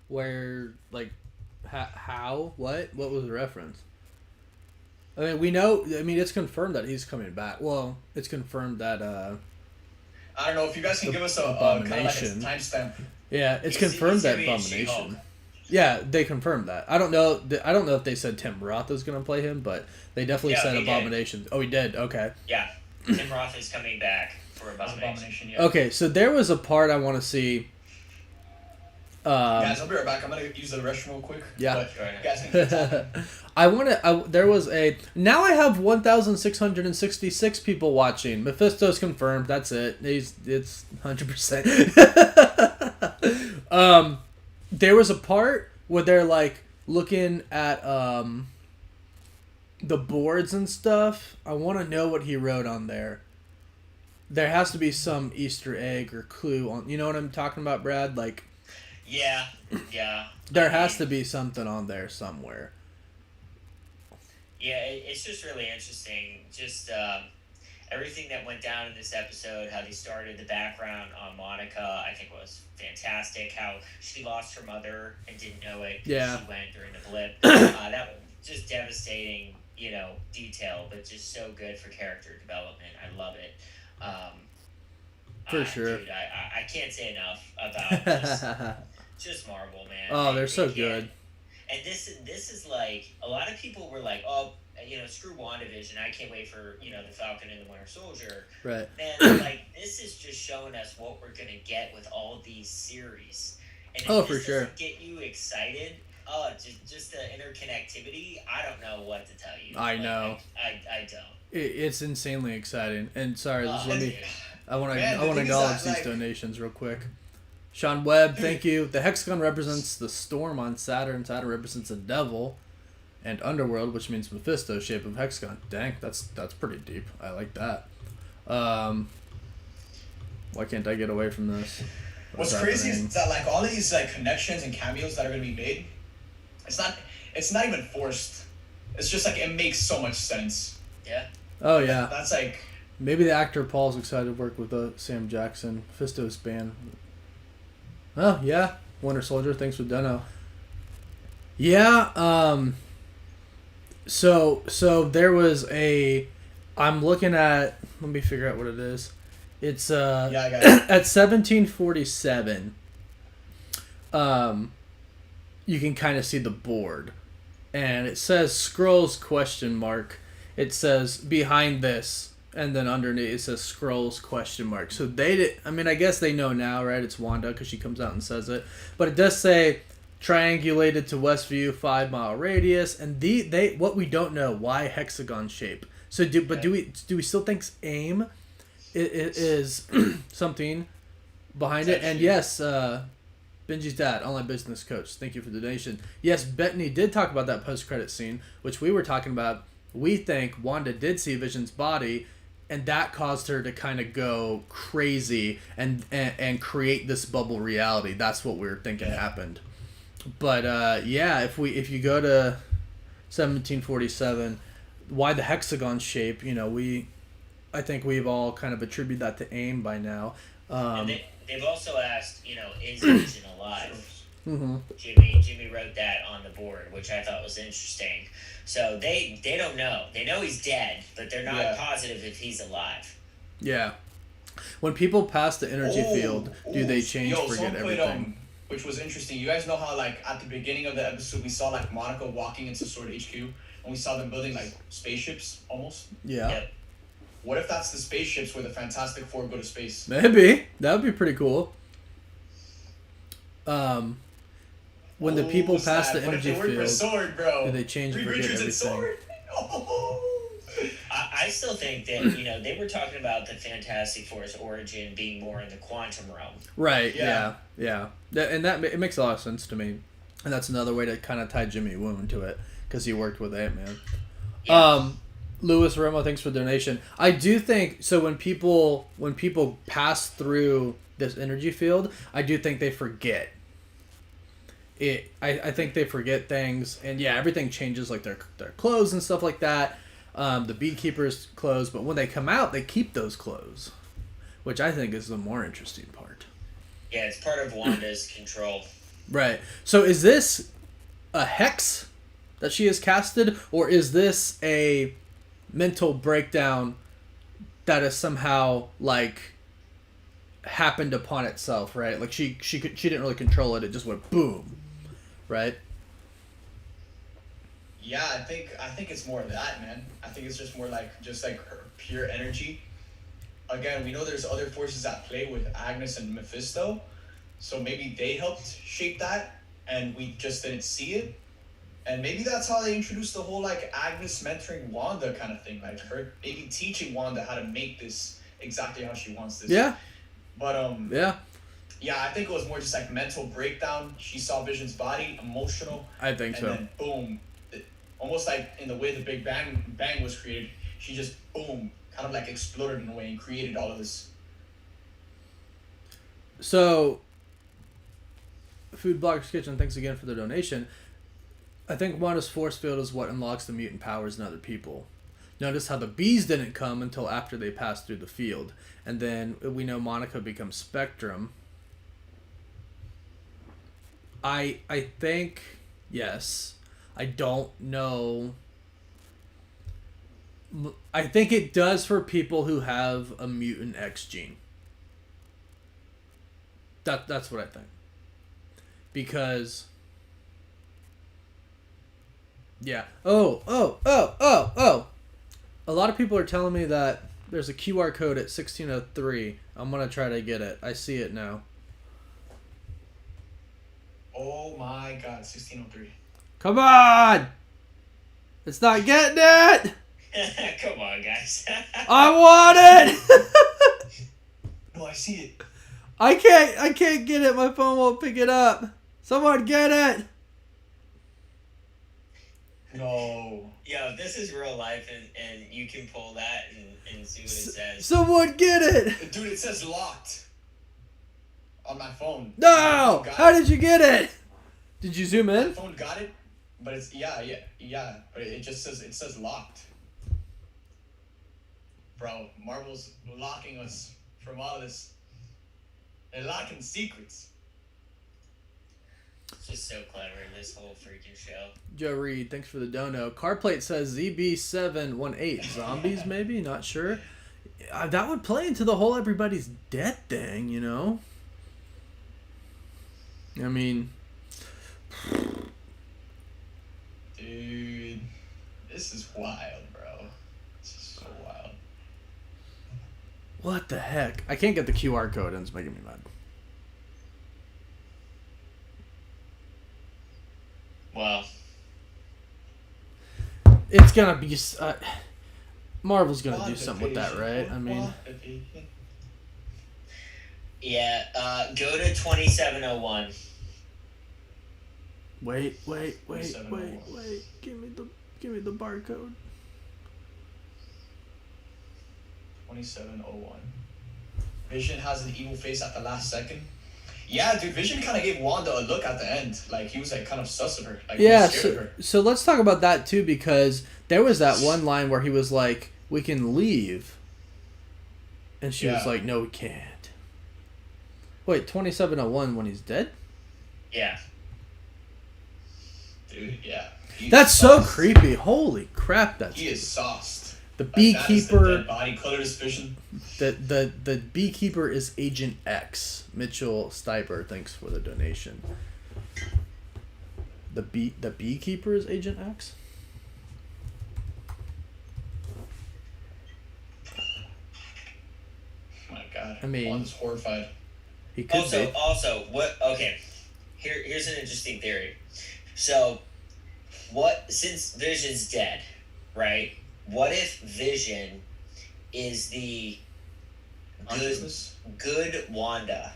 Where, like, how? What was the reference? I mean, we know. I mean, it's confirmed that he's coming back. Well, it's confirmed that. I don't know if you guys can give us a Abomination. Kind of like a timestamp. Yeah, it's confirmed that Abomination. Yeah, they confirmed that. I don't know. If they said Tim Roth is going to play him, but they definitely said Abomination. Did. Oh, he did. Okay. Yeah, Tim Roth is coming back for Abomination. Yeah. Okay, so there was a part I want to see. Guys, I'll be right back. I'm gonna use the restroom real quick. Yeah. But, there was a. Now I have 1,666 people watching. Mephisto's confirmed. That's it. It's 100%. There was a part where they're like looking at the boards and stuff. I want to know what he wrote on there. There has to be some Easter egg or clue on. You know what I'm talking about, Brad? Like. Yeah. There has to be something on there somewhere. Yeah, it's just really interesting. Just everything that went down in this episode, how they started the background on Monica, I think was fantastic. How she lost her mother and didn't know it. Yeah. She went during the blip. That was just devastating, detail, but just so good for character development. I love it. For sure. Dude, I can't say enough about just Marvel, man. Oh, they're so good. And this is like, a lot of people were like, oh, screw WandaVision. I can't wait for, the Falcon and the Winter Soldier. Right. Man, like, this is just showing us what we're going to get with all these series. And if for sure. doesn't get you excited, just the interconnectivity, I don't know what to tell you. I know. I don't. It's insanely exciting. And sorry, let me... I want to Man, acknowledge these donations real quick. Sean Webb, thank you. The hexagon represents the storm on Saturn. Saturn represents the devil, and underworld, which means Mephisto, shape of hexagon. Dang, that's pretty deep. I like that. Why can't I get away from this? What's crazy is that like all of these like connections and cameos that are gonna be made, it's not even forced. It's just like it makes so much sense. Yeah. Oh yeah. That's like. Maybe the actor Paul's excited to work with Sam Jackson. Mephisto's band. Oh, yeah. Winter Soldier, thanks for Deno. Yeah, so there was I'm looking at, let me figure out what it is. It's, I got it. At 1747, you can kind of see the board. And it says Scrolls ? It says behind this. And then underneath it says Scrolls ? So they did. I mean, I guess they know now, right? It's Wanda because she comes out and says it. But it does say triangulated to Westview, 5-mile radius, and they what we don't know, why hexagon shape. So do we still think AIM is something behind it? And yes, Benji's dad, online business coach. Thank you for the donation. Yes, Bettany did talk about that post-credit scene, which we were talking about. We think Wanda did see Vision's body, and that caused her to kind of go crazy and create this bubble reality. That's what we were thinking happened. But if you go to 1747, why the hexagon shape? I think we've all kind of attributed that to AIM by now. And they've also asked, is Vision alive? Mm-hmm. Jimmy wrote that on the board, which I thought was interesting. So they don't know. They know he's dead, but they're not positive if he's alive. Yeah. When people pass the energy field, do they change, forget everything? Which was interesting. You guys know how, like, at the beginning of the episode, we saw, like, Monica walking into Sword HQ, and we saw them building, like, spaceships, almost? Yeah. Yep. What if that's the spaceships where the Fantastic Four go to space? Maybe. That would be pretty cool. When the people pass the energy field, sword, bro? do they change and forget everything? Sword? Oh. I still think that, they were talking about the Fantastic Four's origin being more in the quantum realm. Right, yeah. And that it makes a lot of sense to me. And that's another way to kind of tie Jimmy Woo into it, because he worked with Ant-Man. Yeah. Louis Romo, thanks for the donation. I do think, so when people pass through this energy field, I do think they forget. I think they forget things, and everything changes, like their clothes and stuff like that. The beekeeper's clothes, but when they come out, they keep those clothes, which I think is the more interesting part. Yeah, it's part of Wanda's control. Right. So is this a hex that she has casted, or is this a mental breakdown that is somehow like happened upon itself, right? Like she didn't really control it; it just went boom, right? Yeah, I think it's more of that, man. I think it's just more like her pure energy. Again, we know there's other forces at play with Agnes and Mephisto, so maybe they helped shape that, and we just didn't see it. And maybe that's how they introduced the whole like Agnes mentoring Wanda kind of thing, like her maybe teaching Wanda how to make this exactly how she wants this. Yeah. But yeah, I think it was more just like mental breakdown. She saw Vision's body, emotional. I think so. And then boom, almost like in the way the Big Bang was created, she just boom, kind of like exploded in a way and created all of this. So, Food Blogger's Kitchen, thanks again for the donation. I think Wanda's force field is what unlocks the mutant powers in other people. Notice how the bees didn't come until after they passed through the field. And then we know Monica becomes Spectrum. I think, yes. I don't know. I think it does for people who have a mutant X gene. That's what I think. Because... yeah. Oh. A lot of people are telling me that there's a QR code at 1603. I'm going to try to get it. I see it now. Oh my god, 1603. Come on! It's not getting it! Come on, guys. I want it! No, I see it. I can't get it. My phone won't pick it up. Someone get it! No. Yo, this is real life, and you can pull that and see what it says. Someone get it! Dude, it says locked. On my phone. No! How did you get it? Did you zoom in? My phone got it, but it's yeah. But it just says locked. Bro, Marvel's locking us from all this. They're locking secrets. It's just so clever, this whole freaking show. Joe Reed, thanks for the dono. Carplate says ZB718. Zombies, maybe? Not sure. That would play into the whole everybody's dead thing, you know? I mean... dude, this is wild, bro. This is so wild. What the heck? I can't get the QR code and it's making me mad. Well, it's gonna be... Marvel's gonna do something with that, right? I mean... yeah, go to 2701. Wait. Give me the barcode. 2701. Vision has an evil face at the last second. Yeah, dude, Vision kind of gave Wanda a look at the end. Like, he was, like, kind of sus of her. Like, yeah, he was scared of her. So let's talk about that, too, because there was that one line where he was like, we can leave. And she was like, no, we can't. Wait, 2701 when he's dead? Yeah. Dude, yeah. That's so creepy. Holy crap, that's... he is sauced. The beekeeper... That is the dead body colorless Vision. The beekeeper is Agent X. Mitchell Stiper, thanks for the donation. The beekeeper is Agent X? My god. I mean... Wanda's horrified. He could be. Also, what... okay. Here's an interesting theory. So, since Vision's dead, right? What if Vision is the good Wanda?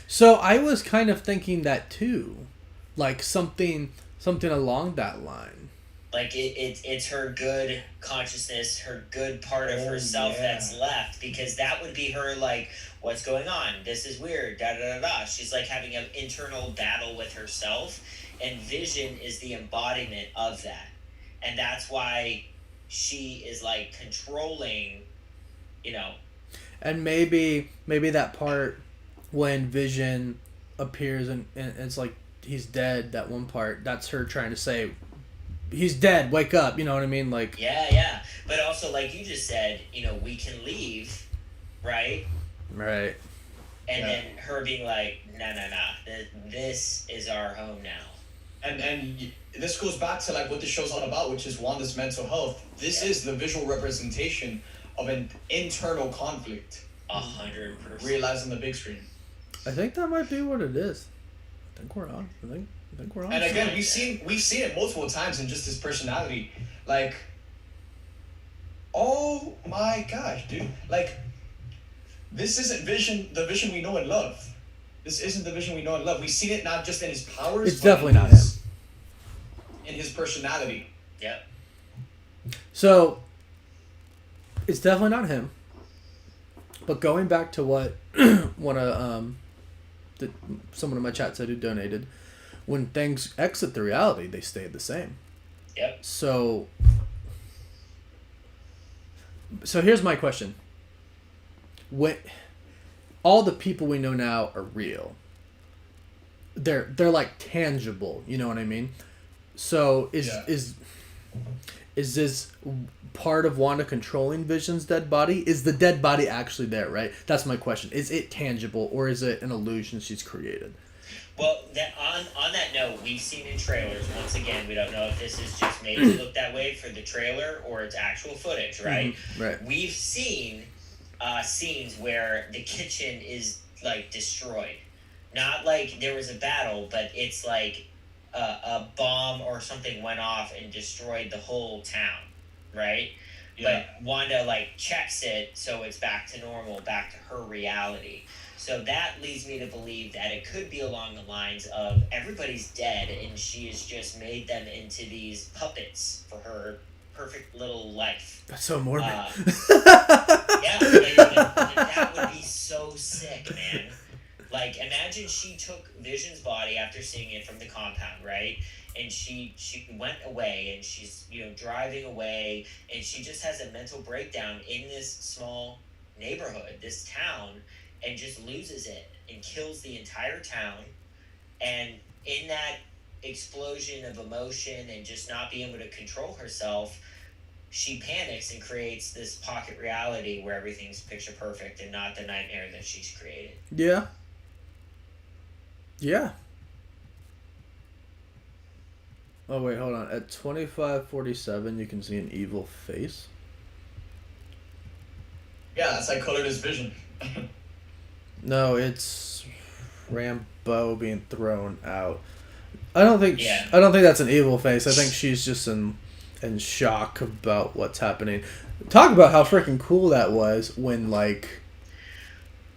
So I was kind of thinking that too, like something along that line. Like it's her good consciousness, her good part of herself that's left, because that would be her like, what's going on? This is weird. Da da da da. She's like having an internal battle with herself, and Vision is the embodiment of that, and that's why she is like controlling, you know. And maybe that part when Vision appears and it's like he's dead, that one part, that's her trying to say, he's dead, wake up, you know what I mean? Like yeah. But also, like you just said, you know, we can leave, right? Right. And then her being like, nah, this is our home now. And this goes back to like what the show's all about, which is Wanda's mental health. This is the visual representation of an internal conflict. 100%. Realized on the big screen. I think that might be what it is. I think we're on. I think we're on. And again, we've seen it multiple times in just his personality. Like, oh my gosh, dude! Like, this isn't the Vision we know and love. This isn't the Vision we know and love. We've seen it not just in his powers. It's definitely not him. In his personality. Yep. So, it's definitely not him. But going back to what someone in my chat said who donated, when things exit the reality, they stay the same. Yep. So, So here's my question. What all the people we know now are real. They're like tangible, you know what I mean? So is this part of Wanda controlling Vision's dead body? Is the dead body actually there, right? That's my question. Is it tangible or is it an illusion she's created? Well, on that note, we've seen in trailers, once again, we don't know if this is just made to look that way for the trailer or it's actual footage, right? Mm-hmm. Right. We've seen scenes where the kitchen is, like, destroyed. Not like there was a battle, but it's like a bomb or something went off and destroyed the whole town, right? Yeah. But Wanda, like, checks it, so it's back to normal, back to her reality. So that leads me to believe that it could be along the lines of everybody's dead and she has just made them into these puppets for her perfect little life. That's so morbid. Yeah, that would be so sick, man. Like, imagine she took Vision's body after seeing it from the compound, right? And she went away and she's, driving away and she just has a mental breakdown in this small neighborhood, this town, and just loses it and kills the entire town. And in that explosion of emotion and just not being able to control herself, she panics and creates this pocket reality where everything's picture perfect and not the nightmare that she's created. Yeah. Yeah. Oh, wait, hold on. At 25:47, you can see an evil face. Yeah, it's like colored as Vision. No, it's Rambo being thrown out. I don't think that's an evil face. I think she's just in shock about what's happening. Talk about how freaking cool that was when, like,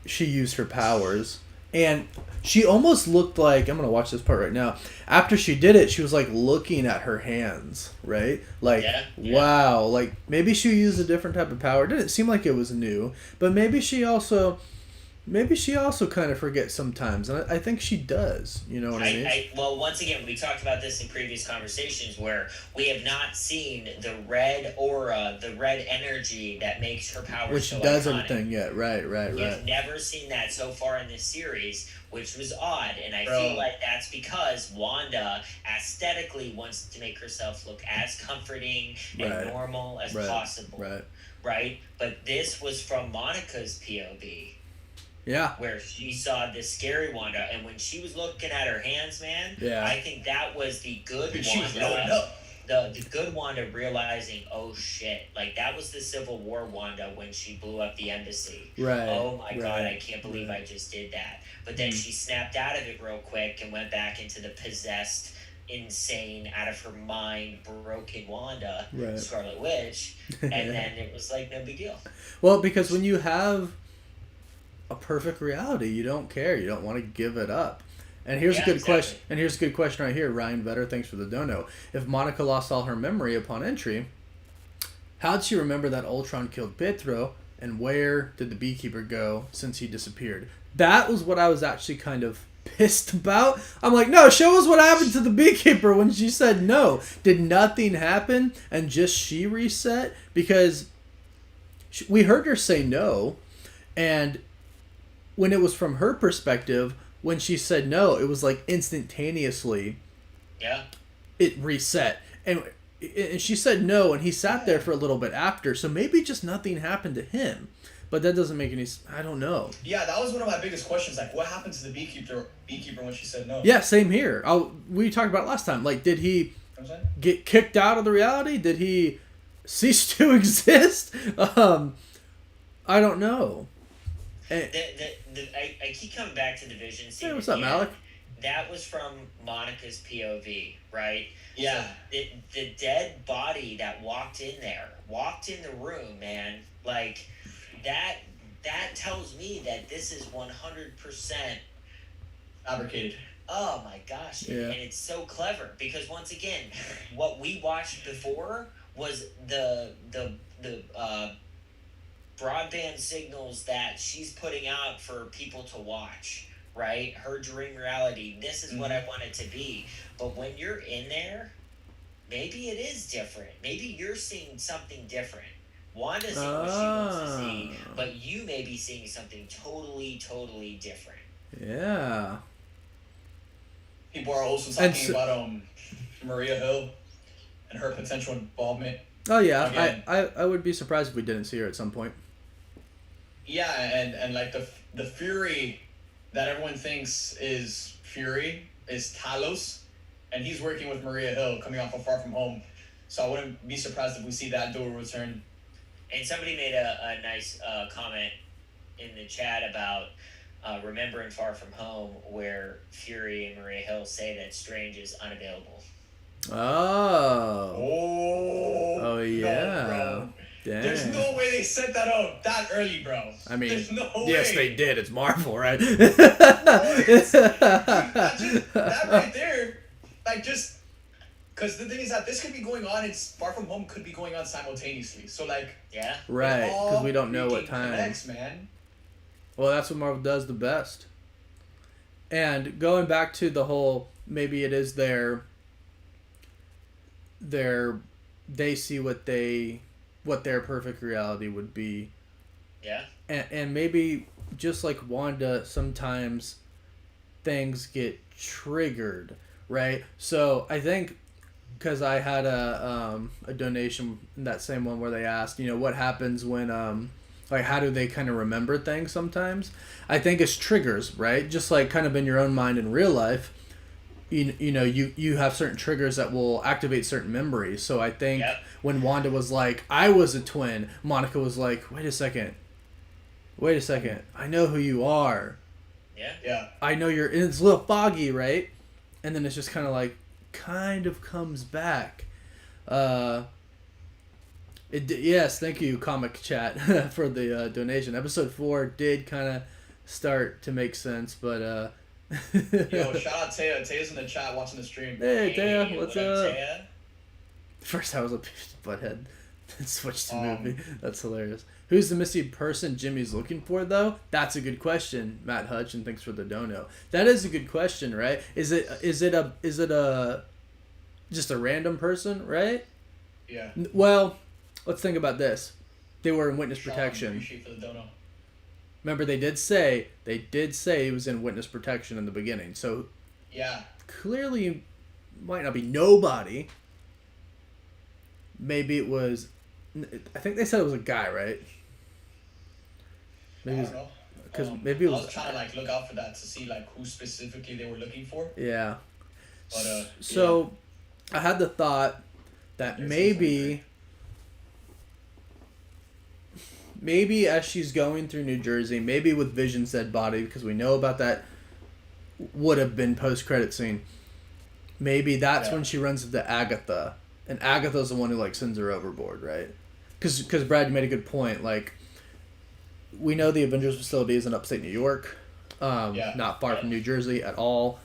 she used her powers. And she almost looked like, I'm going to watch this part right now. After she did it, she was, like, looking at her hands, right? Like, wow. Like, maybe she used a different type of power. It didn't seem like it was new. But maybe she also kind of forgets sometimes. And I think she does. You know what I mean? Well, once again, we talked about this in previous conversations where we have not seen the red aura, the red energy that makes her power which so does iconic. everything yet. Right. We've never seen that so far in this series, which was odd. And I feel like that's because Wanda aesthetically wants to make herself look as comforting and normal as possible. Right? But this was from Monica's POV. Yeah. Where she saw this scary Wanda, and when she was looking at her hands, man, I think that was the good Wanda. The good Wanda realizing, oh shit, like that was the Civil War Wanda when she blew up the embassy. Right. Oh my god, I can't believe I just did that. But then she snapped out of it real quick and went back into the possessed, insane, out of her mind, broken Wanda, Scarlet Witch, and then it was like no big deal. Well, because when you have a perfect reality, you don't care, you don't want to give it up. And here's a good question. And here's a good question right here, Ryan Vetter. Thanks for the dono. If Monica lost all her memory upon entry, how'd she remember that Ultron killed Pietro? And where did the beekeeper go since he disappeared? That was what I was actually kind of pissed about. I'm like, no, show us what happened to the beekeeper when she said no. Did nothing happen and just she reset? Because we heard her say no, and when it was from her perspective, when she said no, it was like instantaneously. Yeah. It reset. And she said no, and he sat there for a little bit after. So maybe just nothing happened to him. But that doesn't make any... I don't know. Yeah, that was one of my biggest questions. Like, what happened to the beekeeper when she said no? Yeah, same here. We talked about it last time. Like, did he get kicked out of the reality? Did he cease to exist? I don't know. I keep coming back to the Vision scene. Hey, what's up, Malik? That was from Monica's POV, right? Yeah. So the dead body that walked in the room, man. Like, that tells me that this is 100% fabricated. Oh my gosh. Yeah. And it's so clever because once again, what we watched before was the broadband signals that she's putting out for people to watch, right? Her dream reality. This is what I want it to be. But when you're in there, maybe it is different. Maybe you're seeing something different, Wanda's seeing what she wants to see, but you may be seeing something totally, totally different. Yeah. People are also talking about Maria Hill and her potential involvement. Oh yeah, again. I would be surprised if we didn't see her at some point. Yeah, and like the Fury that everyone thinks is Fury is Talos, and he's working with Maria Hill coming off of Far From Home, so I wouldn't be surprised if we see that dual return. And somebody made a nice comment in the chat about remembering Far From Home, where Fury and Maria Hill say that Strange is unavailable. Oh yeah. No, Damn. There's no way they set that up that early, bro. I mean, there's no yes, way. they did. It's Marvel, right? That right there, like, just because the thing is that this could be going on. It's Far From Home could be going on simultaneously. So like, yeah, right, because we don't know what time. Connects, man. Well, that's what Marvel does the best. And going back to the whole, maybe it is they see what their perfect reality would be. Yeah. And maybe just like Wanda, sometimes things get triggered, right? So I think, because I had a donation, that same one where they asked, what happens when like, how do they kind of remember things sometimes? I think it's triggers, right? Just like kind of in your own mind in real life, you have certain triggers that will activate certain memories. So I think when Wanda was like, I was a twin, Monica was like, wait a second, I know who you are. Yeah. I know it's a little foggy, right? And then it's just kind of comes back. Yes, thank you, Comic Chat, for the donation. Episode 4 did kind of start to make sense, but Yo, shout out Taya. Taya's in the chat watching the stream. Hey Taya, what's up? Taya? First I was a butthead, then switched to movie. That's hilarious. Who's the missing person Jimmy's looking for, though? That's a good question, Matt Hutch, and thanks for the dono. That is a good question, right? Is it just a random person, right? Yeah. Well, let's think about this. They were in witness protection. For the dono. Remember, they did say he was in witness protection in the beginning. So yeah, clearly might not be nobody. Maybe it was. I think they said it was a guy, right? Maybe I don't know. Because maybe it was. I was trying to look out for that to see who specifically they were looking for. Yeah. But so, I had the thought that maybe as she's going through New Jersey, maybe with Vision's dead body, because we know about that, would have been post-credit scene. Maybe that's when she runs into Agatha, and Agatha's the one who sends her overboard, right? Because Brad, you made a good point. We know the Avengers facility is in upstate New York, not far from New Jersey at all.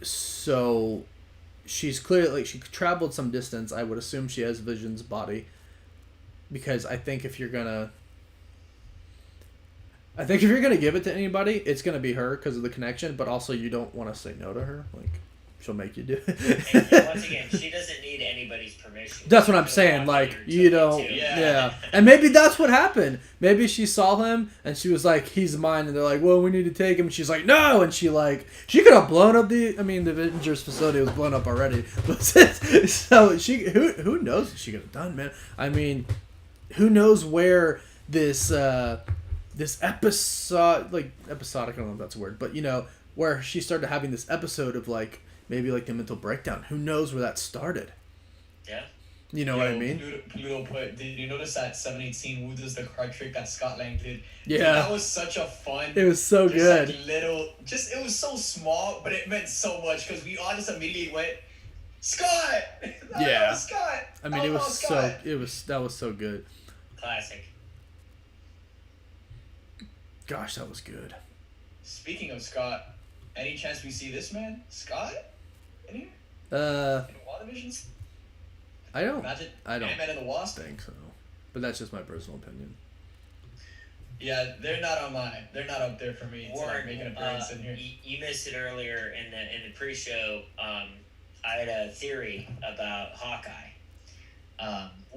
So she's clearly she traveled some distance. I would assume she has Vision's body, because I think if you're gonna give it to anybody, it's gonna be her because of the connection. But also, you don't want to say no to her. She'll make you do it. And once again, she doesn't need anybody's permission. That's what I'm saying. You don't. Yeah. And maybe that's what happened. Maybe she saw him and she was like, "He's mine," and they're like, "Well, we need to take him." And she's like, "No," and she could have blown up the Avengers facility was blown up already. So who knows what she could have done, man? I mean, who knows where this episode, episodic, I don't know if that's a word, but where she started having this episode of maybe the mental breakdown. Who knows where that started? Yeah. You know what I mean? Pluto put, did you notice that 718 Woo does the card trick that Scott Lang did? Yeah. Dude, that was such a fun. It was so good. It was so small, but it meant so much because we all just immediately went, Scott! Yeah. Scott! I mean, that was so good. Classic. Gosh, that was good. Speaking of Scott, any chance we see this man, Scott? In here? In Wandavision? I don't Ant-Man and the Wasp? think so. But that's just my personal opinion. Yeah, they're not up there for me. Warren, making an appearance in here. You missed it earlier in the pre-show. I had a theory about Hawkeye.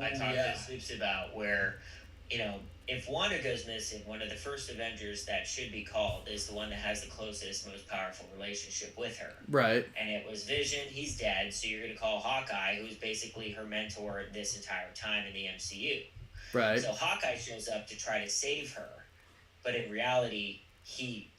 I talked to Sleeps about, where, if Wanda goes missing, one of the first Avengers that should be called is the one that has the closest, most powerful relationship with her. Right. And it was Vision. He's dead, so you're going to call Hawkeye, who's basically her mentor this entire time in the MCU. Right. So Hawkeye shows up to try to save her, but in reality, she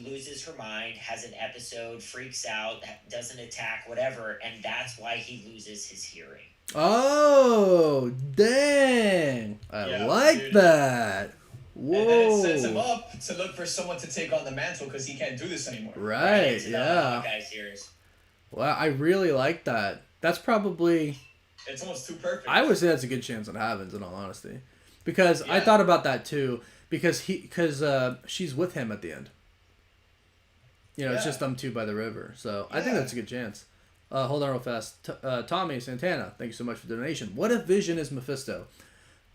loses her mind, has an episode, freaks out, doesn't attack, whatever, and that's why he loses his hearing. Oh, dang. I like that. Whoa. And then it sets him up to look for someone to take on the mantle because he can't do this anymore. Right, yeah. Hawkeye's ears. Well, I really like that. That's probably... It's almost too perfect. I would say that's a good chance it happens, in all honesty. Because I thought about that, too. Because she's with him at the end. It's just them two by the river. So I think that's a good chance. Hold on real fast. Tommy Santana, thank you so much for the donation. What if Vision is Mephisto?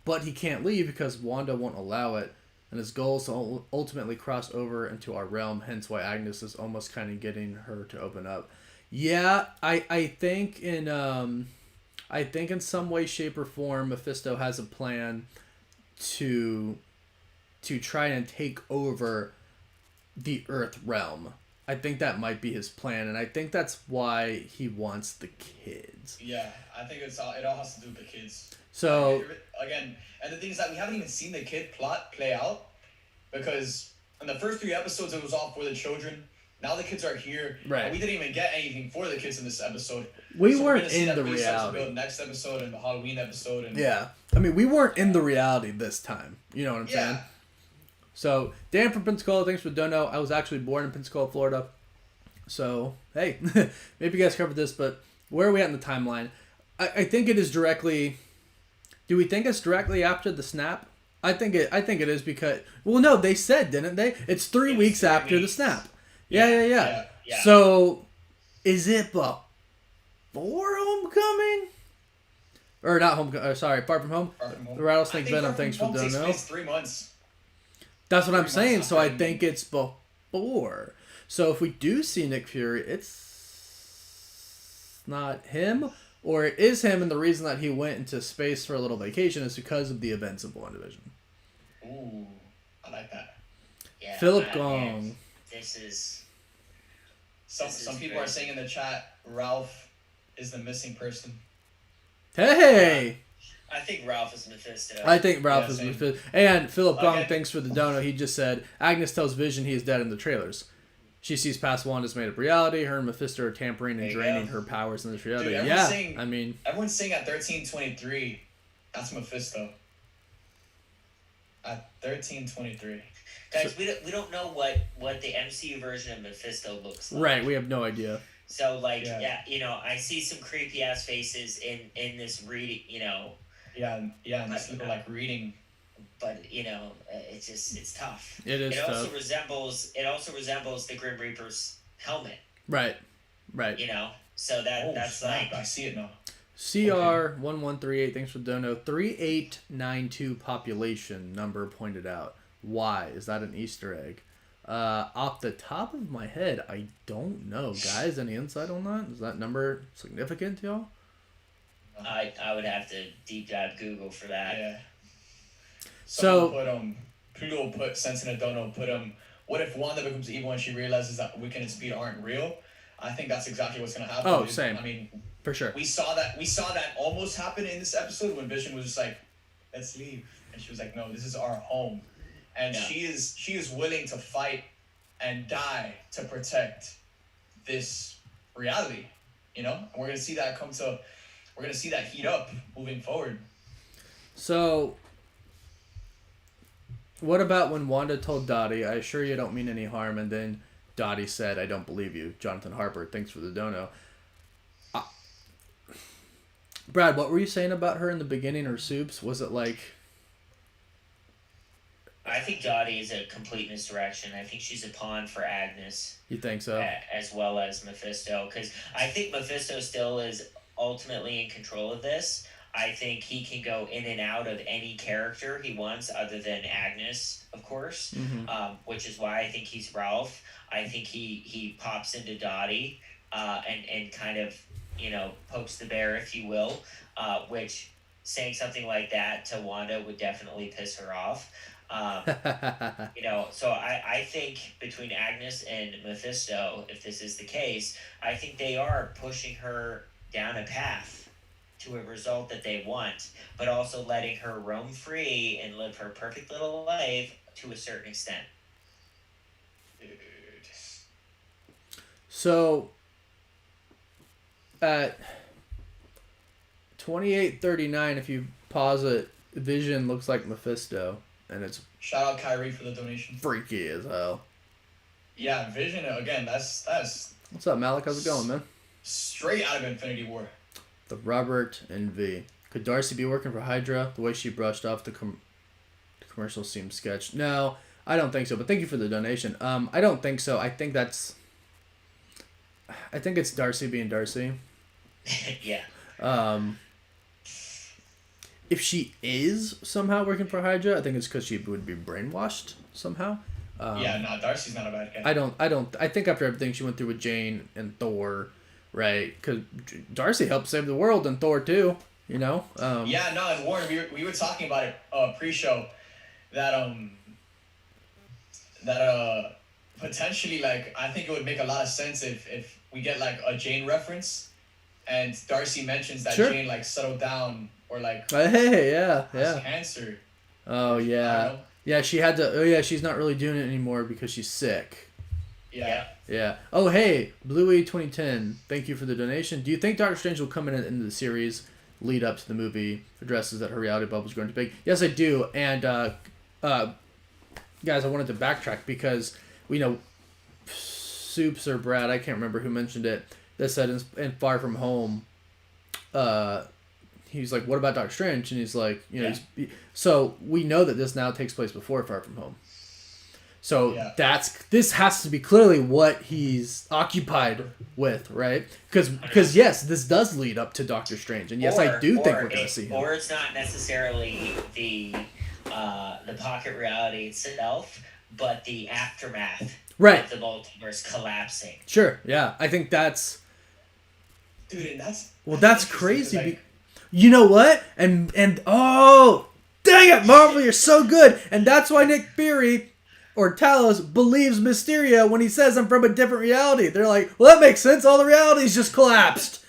But he can't leave because Wanda won't allow it. And his goal is to ultimately cross over into our realm. Hence why Agnes is almost kind of getting her to open up. Yeah, I think in some way, shape, or form, Mephisto has a plan to try and take over the Earth realm. I think that might be his plan, and I think that's why he wants the kids. Yeah, I think it all has to do with the kids. So again, and the thing is that we haven't even seen the kid plot play out, because in the first 3 episodes it was all for the children. Now the kids are here. Right. And we didn't even get anything for the kids in this episode. We weren't in the reality. Next episode and the Halloween episode. And yeah, I mean, we weren't in the reality this time. You know what I'm saying? So, Dan from Pensacola, thanks for the dono. I was actually born in Pensacola, Florida. So, hey, maybe you guys covered this, but where are we at in the timeline? I think it is directly... Do we think it's directly after the snap? I think it is because... Well, no, they said, didn't they? It's 3 weeks after the snap. Yeah. So, is it before Homecoming? Or not Homecoming, sorry, Far From Home? The Rattlesnake Venom, thanks for the dono. Takes 3 months. That's what I'm saying, so I think it's before. So if we do see Nick Fury, it's not him, or it is him, and the reason that he went into space for a little vacation is because of the events of Wandavision. Ooh, I like that. Yeah, Philip Gong. Man, this is... Some people are saying in the chat, Ralph is the missing person. Hey! I think Ralph is Mephisto. I think Ralph is Mephisto. And Philip Gong, thanks for the dono. He just said, Agnes tells Vision he is dead in the trailers. She sees past Wanda's made-up reality. Her and Mephisto are tampering and draining her powers in this reality. Dude, everyone's saying at 1323, that's Mephisto. At 1323. Guys, we don't know what the MCU version of Mephisto looks like. Right, we have no idea. So, I see some creepy-ass faces in this reading, Yeah, and this little, reading. But, it's tough. It is tough. It also resembles the Grim Reaper's helmet. Right. So that's snap. I see it now. CR1138, thanks for the dono. 3892 population number pointed out. Why? Is that an Easter egg? Off the top of my head, I don't know. Guys, any insight on that? Is that number significant to y'all? I would have to deep dive Google for that. Yeah. So Pluto put Sense in a Dono put what if Wanda becomes evil when she realizes that Wiccan and Speed aren't real? I think that's exactly what's gonna happen. Oh, same. I mean, for sure. We saw that almost happen in this episode when Vision was just like, let's leave. And she was like, no, this is our home. And she is willing to fight and die to protect this reality. And we're gonna see that heat up moving forward. So what about when Wanda told Dottie, I assure you don't mean any harm, and then Dottie said, I don't believe you. Jonathan Harper, thanks for the dono. Brad, what were you saying about her in the beginning, or Soups? Was it like... I think Dottie is a complete misdirection. I think she's a pawn for Agnes. You think so? As well as Mephisto. Because I think Mephisto still is ultimately in control of this. I think he can go in and out of any character he wants other than Agnes, of course, which is why I think he's Ralph. I think he pops into Dottie and kind of, pokes the bear, if you will, which saying something like that to Wanda would definitely piss her off. So I think between Agnes and Mephisto, if this is the case, I think they are pushing her down a path to a result that they want, but also letting her roam free and live her perfect little life to a certain extent. Dude. So at 28:39, if you pause it, Vision looks like Mephisto, and it's shout out Kyrie for the donation. Freaky as hell. Yeah, Vision again. That's What's up, Malik? How's it going, man? Straight out of Infinity War. The Robert and V. Could Darcy be working for Hydra? The way she brushed off the commercial seemed sketched. No, I don't think so. But thank you for the donation. I don't think so. I think it's Darcy being Darcy. Yeah. If she is somehow working for Hydra, I think it's because she would be brainwashed somehow. Darcy's not a bad guy. I think after everything she went through with Jane and Thor, right? Because Darcy helped save the world in Thor too, And Warren, we were talking about it pre-show that potentially, like, I think it would make a lot of sense if we get like a Jane reference, and Darcy mentions that Jane like settled down or like has cancer. Oh yeah. Yeah, she had to. Oh yeah, she's not really doing it anymore because she's sick. Yeah. Yeah. Oh hey, Bluey 2010. Thank you for the donation. Do you think Doctor Strange will come into the series lead up to the movie addresses that her reality bubble is growing too big? Yes, I do. And guys, I wanted to backtrack because Soups or Brad, I can't remember who mentioned it. That said in Far From Home, he's like, what about Doctor Strange? And he's like, so we know that this now takes place before Far From Home. So this has to be clearly what he's occupied with, right? Because yes, this does lead up to Doctor Strange, and yes, I do think we're going to see him. Or it's not necessarily the pocket reality itself, but the aftermath of the multiverse collapsing. Sure, yeah, I think that's. Dude, that's crazy. Like, you know what? And oh, dang it, Marvel, you're so good, and that's why Nick Fury or Talos believes Mysterio when he says I'm from a different reality. They're like, well, that makes sense. All the realities just collapsed.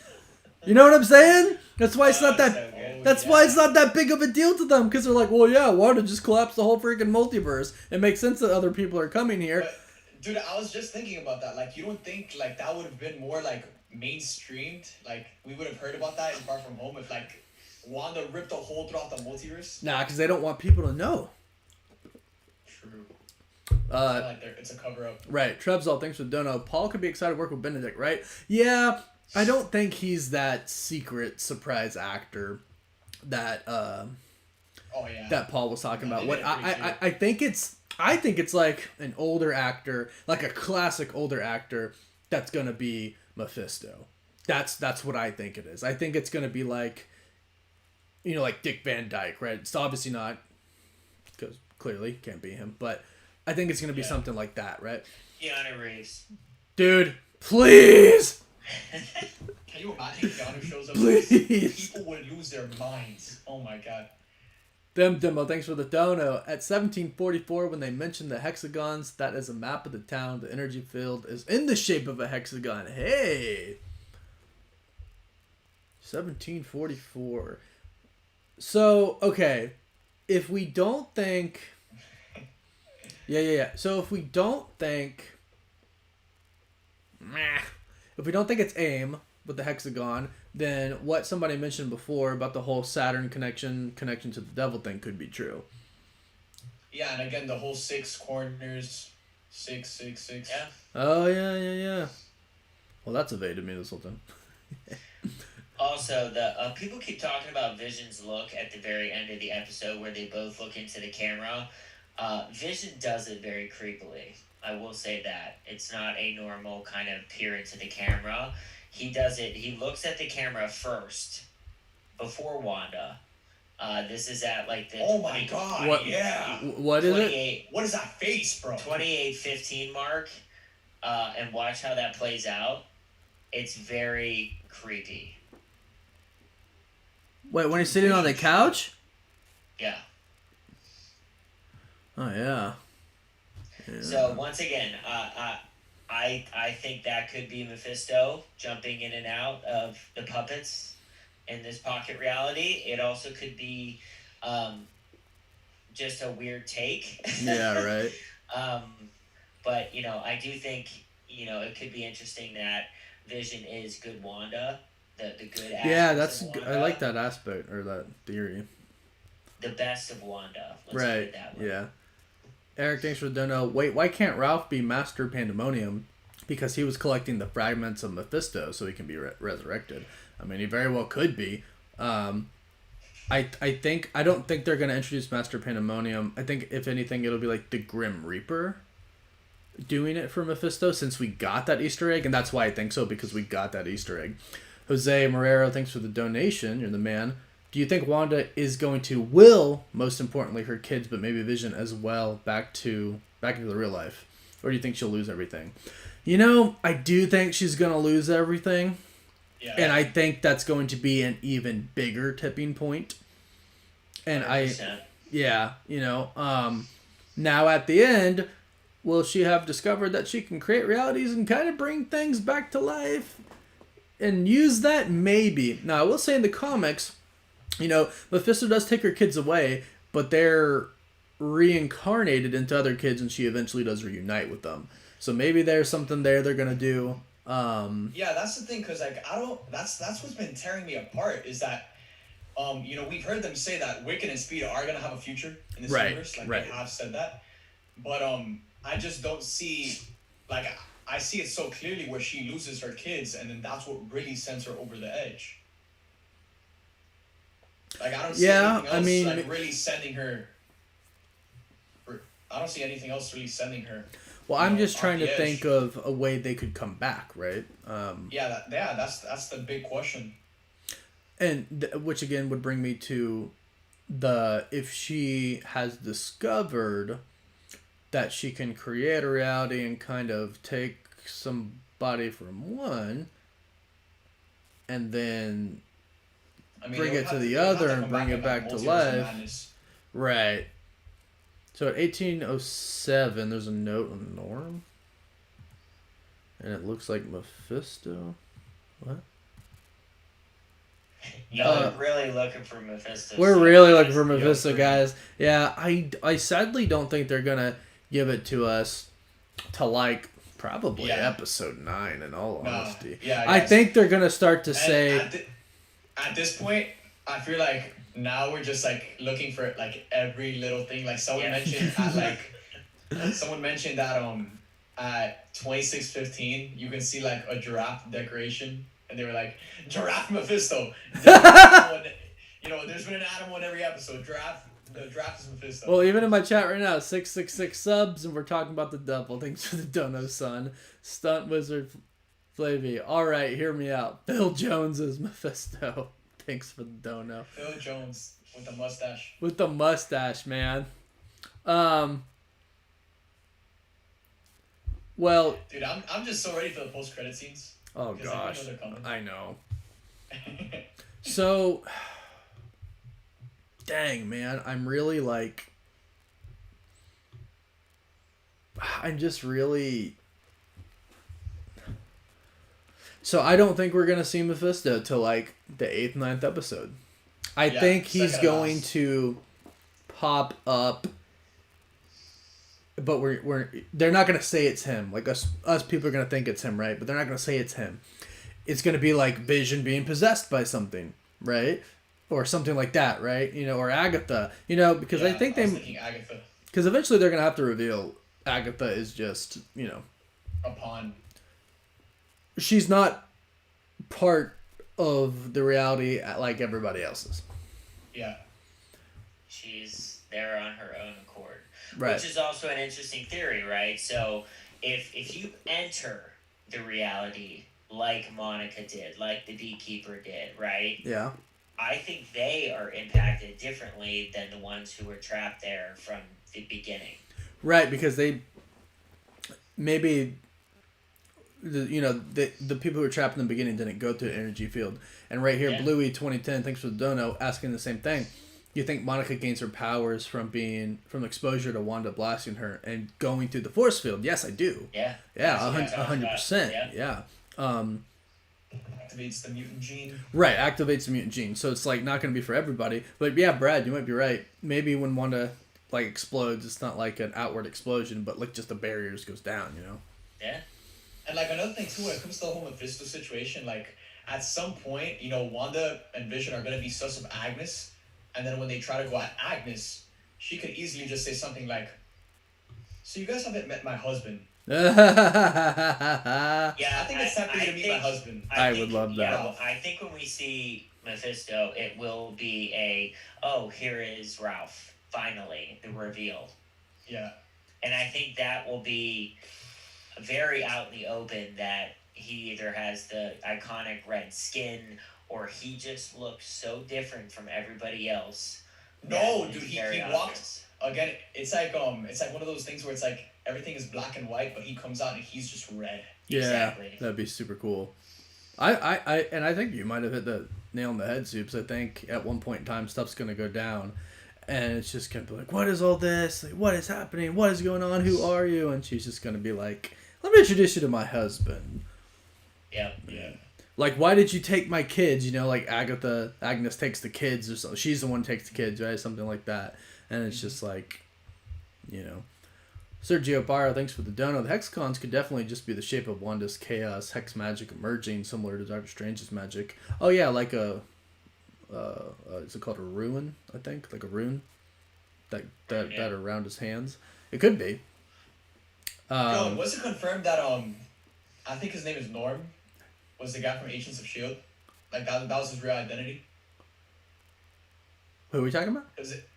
You know what I'm saying? That's why it's not that. That's why it's not that big of a deal to them, because they're like, well, yeah, Wanda just collapsed the whole freaking multiverse. It makes sense that other people are coming here. But, dude, I was just thinking about that. Like, you don't think like that would have been more like mainstreamed? Like, we would have heard about that in Far From Home if like Wanda ripped a hole throughout the multiverse? Nah, because they don't want people to know. True. Like it's a cover-up. Right. Trebsall, thanks for the dono. Paul could be excited to work with Benedict, right? Yeah, I don't think he's that secret surprise actor that that Paul was talking about. What I think it's like an older actor, like a classic older actor that's gonna be Mephisto. That's what I think it is. I think it's gonna be like, like Dick Van Dyke, right? It's obviously not, because clearly can't be him, but I think it's going to be something like that, right? Keanu Reeves. Dude, please! Can you imagine Keanu shows up? Please! People would lose their minds. Oh my god. Demo, thanks for the dono. At 1744, when they mentioned the hexagons, that is a map of the town. The energy field is in the shape of a hexagon. Hey! 1744. So, okay. If we don't think... Yeah. So if we don't think it's AIM with the hexagon, then what somebody mentioned before about the whole Saturn connection to the devil thing could be true. Yeah, and again, the whole 6 corners, 666. Yeah. Oh, yeah. Well, that's evaded me this whole time. Also, the people keep talking about Vision's look at the very end of the episode where they both look into the camera. Vision does it very creepily. I will say that. It's not a normal kind of peer into the camera. He does it. He looks at the camera first, before Wanda. This is at like the... Oh my god, What is it? What is that face, bro? 28:15 mark. And watch how that plays out. It's very creepy. Wait, when he's sitting on the couch? Yeah. Oh, yeah. So, once again, I think that could be Mephisto jumping in and out of the puppets in this pocket reality. It also could be just a weird take. Yeah, right. But, I do think, it could be interesting that Vision is good Wanda. The good aspects Yeah, of Wanda. I like that aspect, or that theory. The best of Wanda. Let's Right, put it that way. yeah. Eric, thanks for the dono. Wait, why can't Ralph be Master Pandemonium? Because he was collecting the fragments of Mephisto so he can be resurrected. I mean, he very well could be. I don't think they're going to introduce Master Pandemonium. I think, if anything, it'll be like the Grim Reaper doing it for Mephisto, since we got that Easter egg, and that's why I think so, because we got that Easter egg. Jose Morero, thanks for the donation. You're the man. Do you think Wanda is going to will, most importantly, her kids, but maybe Vision as well, back into the real life? Or do you think she'll lose everything? I do think she's going to lose everything. Yeah. And I think that's going to be an even bigger tipping point. And 100%. Now at the end, will she have discovered that she can create realities and kind of bring things back to life? And use that? Maybe. Now, I will say in the comics, Mephisto does take her kids away, but they're reincarnated into other kids, and she eventually does reunite with them. So maybe there's something there they're gonna do. Yeah, that's the thing, because that's what's been tearing me apart, is that we've heard them say that Wiccan and Speed are gonna have a future in this universe, they have said that, but I just don't see, I see it so clearly where she loses her kids, and then that's what really sends her over the edge. I don't see anything else really sending her. I don't see anything else really sending her. Well, I'm just trying to think of a way they could come back, right? That's the big question. And which again would bring me to if she has discovered that she can create a reality and kind of take somebody from one, and then bring it to the other and bring it back to life. Right. So at 1807, there's a note on Norm. And it looks like Mephisto. What? Y'all are really looking for Mephisto. We're really looking for Mephisto, guys. Yeah, I sadly don't think they're going to give it to us to probably episode 9, in all honesty. Yeah, I think they're going to start to say... At this point, I feel like now we're just looking for every little thing. Someone mentioned that at 2615 you can see a giraffe decoration, and they were like, giraffe Mephisto. There's been an animal in every episode. The giraffe is Mephisto. Well, even in my chat right now, 666 subs, and we're talking about the devil. Thanks for the dono, son. Stunt Wizard Flavy. All right, hear me out. Phil Jones is Mephisto. Thanks for the dono. Phil Jones with the mustache. With the mustache, man. Well, dude, I'm just so ready for the post-credit scenes. Oh gosh, I know. So, dang, man, I'm just really. So I don't think we're gonna see Mephisto till the 8th, 9th episode. I think he's going to pop up, but they're not gonna say it's him. Us people are gonna think it's him, right? But they're not gonna say it's him. It's gonna be Vision being possessed by something, right? Or something like that, right? Or Agatha, because I think Agatha. Because eventually they're gonna have to reveal Agatha is just, a pawn. She's not part of the reality like everybody else's. Yeah. She's there on her own accord. Right. Which is also an interesting theory, right? So if you enter the reality like Monica did, like the Beekeeper did, right? Yeah. I think they are impacted differently than the ones who were trapped there from the beginning. Right, because they maybe the people who were trapped in the beginning didn't go through the energy field. And right here, Bluey 2010, thanks for the dono, asking the same thing. You think Monica gains her powers from exposure to Wanda blasting her and going through the force field? Yes, I do. Yeah. Yeah, 100%. Yeah. Activates the mutant gene. Right, activates the mutant gene. So it's like not going to be for everybody. But yeah, Brad, you might be right. Maybe when Wanda like explodes, it's not like an outward explosion, but like just the barriers goes down, you know? Yeah. And like another thing too, when it comes to the whole Mephisto situation, like at some point, Wanda and Vision are going to be sus of Agnes. And then when they try to go at Agnes, she could easily just say something like, "So you guys haven't met my husband." Yeah, I think it's time for you to meet my husband. I would love that. I think when we see Mephisto, it will be here is Ralph, finally, the reveal. Yeah. And I think that will be very out in the open that he either has the iconic red skin or he just looks so different from everybody else. No, dude, he walks again. It's like one of those things where it's like everything is black and white, but he comes out and he's just red. Yeah, exactly. That'd be super cool. I think you might have hit the nail on the head, Soups. I think at one point in time stuff's gonna go down, and it's just gonna be like, what is all this? Like, what is happening? What is going on? Who are you? And she's just gonna be like, let me introduce you to my husband. Yeah. Like, why did you take my kids? Like Agnes takes the kids or something. She's the one who takes the kids, right? Something like that. And it's just like, Sergio Barro, thanks for the dono. The hexagons could definitely just be the shape of Wanda's chaos, hex magic emerging, similar to Doctor Strange's magic. Oh yeah, like is it called a ruin? I think like a rune that around his hands. It could be. Was it confirmed that I think his name is Norm, was the guy from Agents of S.H.I.E.L.D.? Like that was his real identity? Who are we talking about? Was it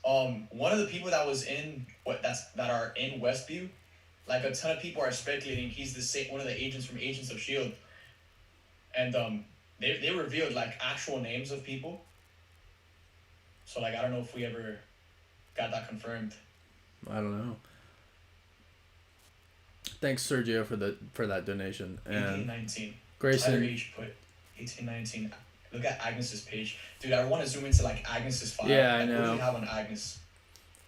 one of the people that was that are in Westview? Like a ton of people are speculating he's one of the agents from Agents of S.H.I.E.L.D. And they revealed like actual names of people. So like I don't know if we ever got that confirmed. I don't know. Thanks, Sergio, for that donation. And 1819. Grayson. Age put 1819. Look at Agnes's page, dude. I want to zoom into like Agnes's file. Yeah, I know. What do you have on Agnes?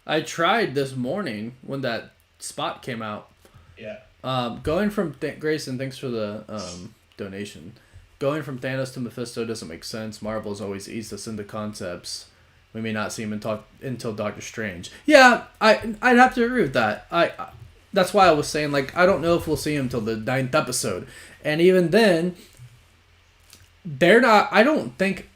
I tried this morning when that spot came out. Yeah. Going from Grayson, thanks for the donation. Going from Thanos to Mephisto doesn't make sense. Marvel's always eased us into concepts. We may not see him until Doctor Strange. Yeah, I'd have to agree with that. That's why I was saying, like, I don't know if we'll see him till the 9th episode. And even then, I don't think,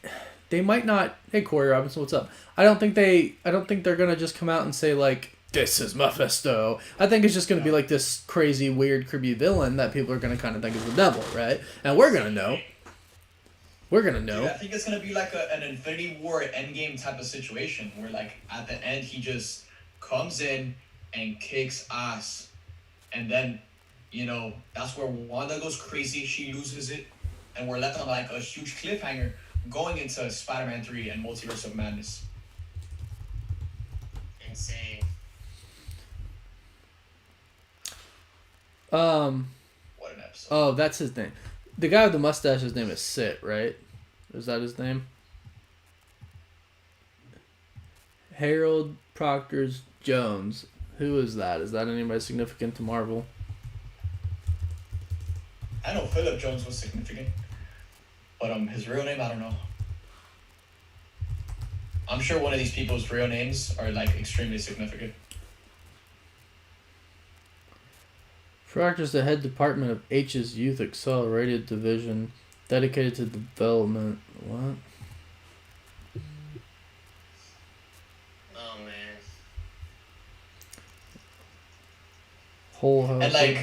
they might not, hey Corey Robinson, what's up? I don't think they're going to just come out and say, like, this is Mephisto. I think it's just going to be like this crazy, weird, creepy villain that people are going to kind of think is the devil, right? And we're going to know. Dude, I think it's going to be like an Infinity War Endgame type of situation where, like, at the end, he just comes in and kicks ass. And then, that's where Wanda goes crazy. She loses it. And we're left on, like, a huge cliffhanger going into Spider-Man 3 and Multiverse of Madness. Insane. What an episode. Oh, that's his name. The guy with the mustache, his name is Sit, right? Is that his name? Harold Proctor's Jones. Who is that? Is that anybody significant to Marvel? I know Philip Jones was significant. But his real name, I don't know. I'm sure one of these people's real names are, like, extremely significant. Proctor's the head department of H's Youth Accelerated Division, dedicated to development. What? Oh, man. Whole house. And, like,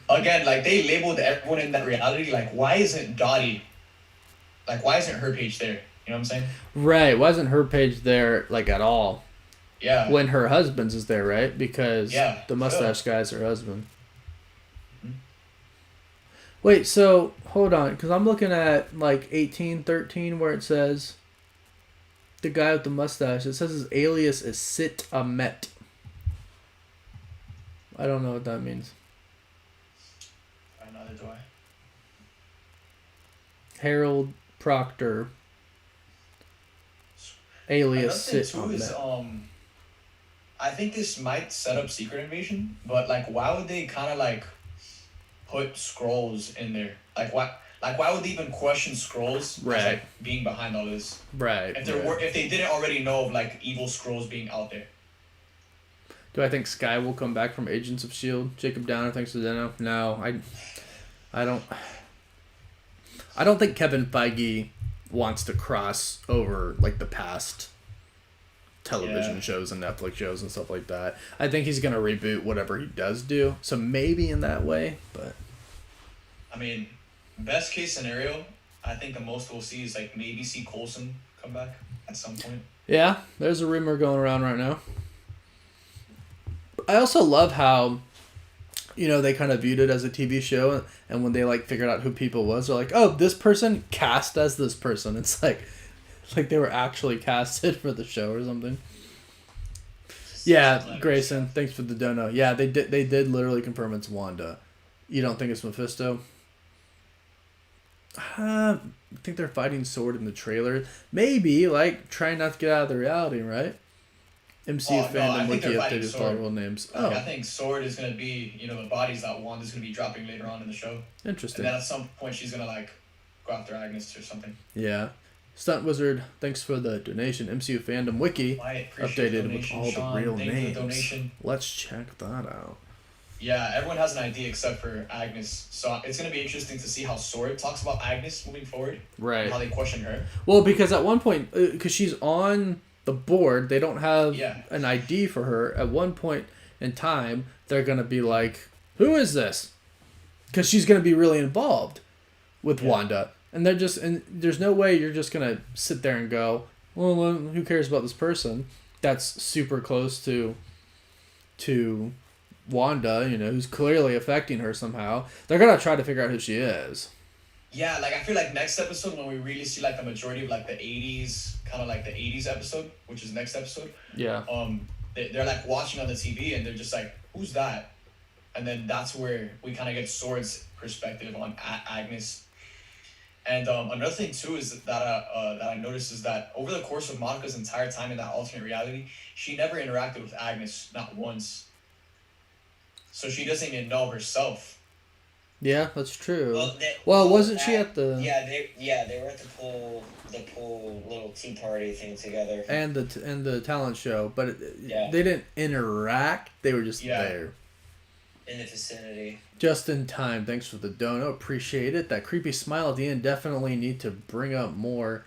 again, like, they labeled everyone in that reality, like, why isn't Dottie, like, why isn't her page there? You know what I'm saying? Right. Why isn't her page there, like, at all? Yeah. When her husband's is there, right? Because the mustache guy's her husband. Wait, so, hold on, because I'm looking at, like, 1813 where it says the guy with the mustache. It says his alias is Sit Amet. I don't know what that means. Neither do I. Harold Proctor, alias Another Sit thing on too is that. I think this might set up Secret Invasion, but like why would they kind of like put scrolls in there? Like why would they even question scrolls as like being behind all this? Right. If they didn't already know of like evil scrolls being out there. Do I think Sky will come back from Agents of S.H.I.E.L.D.? Jacob Downer thinks to Deno? No, I don't. I don't think Kevin Feige wants to cross over like the past television shows and Netflix shows and stuff like that. I think he's gonna reboot whatever he does do. So maybe in that way, but I mean, best case scenario, I think the most we'll see is like maybe see Coulson come back at some point. Yeah, there's a rumor going around right now. I also love how, they kind of viewed it as a TV show, and when they like figured out who people was, they're like, oh, this person cast as this person. It's like they were actually casted for the show or something. Yeah, Grayson, thanks for the dono. Yeah, they did literally confirm it's Wanda. You don't think it's Mephisto? I think they're fighting Sword in the trailer. Maybe, like, trying not to get out of the reality, right? MCU fandom wiki updated all real names. I think Sword is going to be, the bodies that Wanda's going to be dropping later on in the show. Interesting. And then at some point she's going to, like, go after Agnes or something. Yeah. Stunt Wizard, thanks for the donation. MCU fandom wiki updated with all the real names. Let's check that out. Yeah, everyone has an idea except for Agnes. So it's going to be interesting to see how Sword talks about Agnes moving forward. Right. And how they question her. Well, because at one point, because she's on the board, they don't have an ID for her. At one point in time, they're going to be like, who is this? Because she's going to be really involved with Wanda. And there's no way you're just going to sit there and go, well, who cares about this person that's super close to Wanda, who's clearly affecting her somehow. They're going to try to figure out who she is. Yeah, like I feel like next episode when we really see like the majority of like the 80s, kind of like the 80s episode, which is next episode. Yeah. They're like watching on the TV and they're just like, who's that? And then that's where we kind of get Sword's perspective on Agnes. And another thing too is that I noticed is that over the course of Monica's entire time in that alternate reality, she never interacted with Agnes, not once. So she doesn't even know herself. Yeah, that's true. Wasn't she at the? Yeah, they were at the pool little tea party thing together. And the talent show, but they didn't interact. They were just there. In the vicinity. Just in time. Thanks for the dono. Appreciate it. That creepy smile at the end definitely need to bring up more.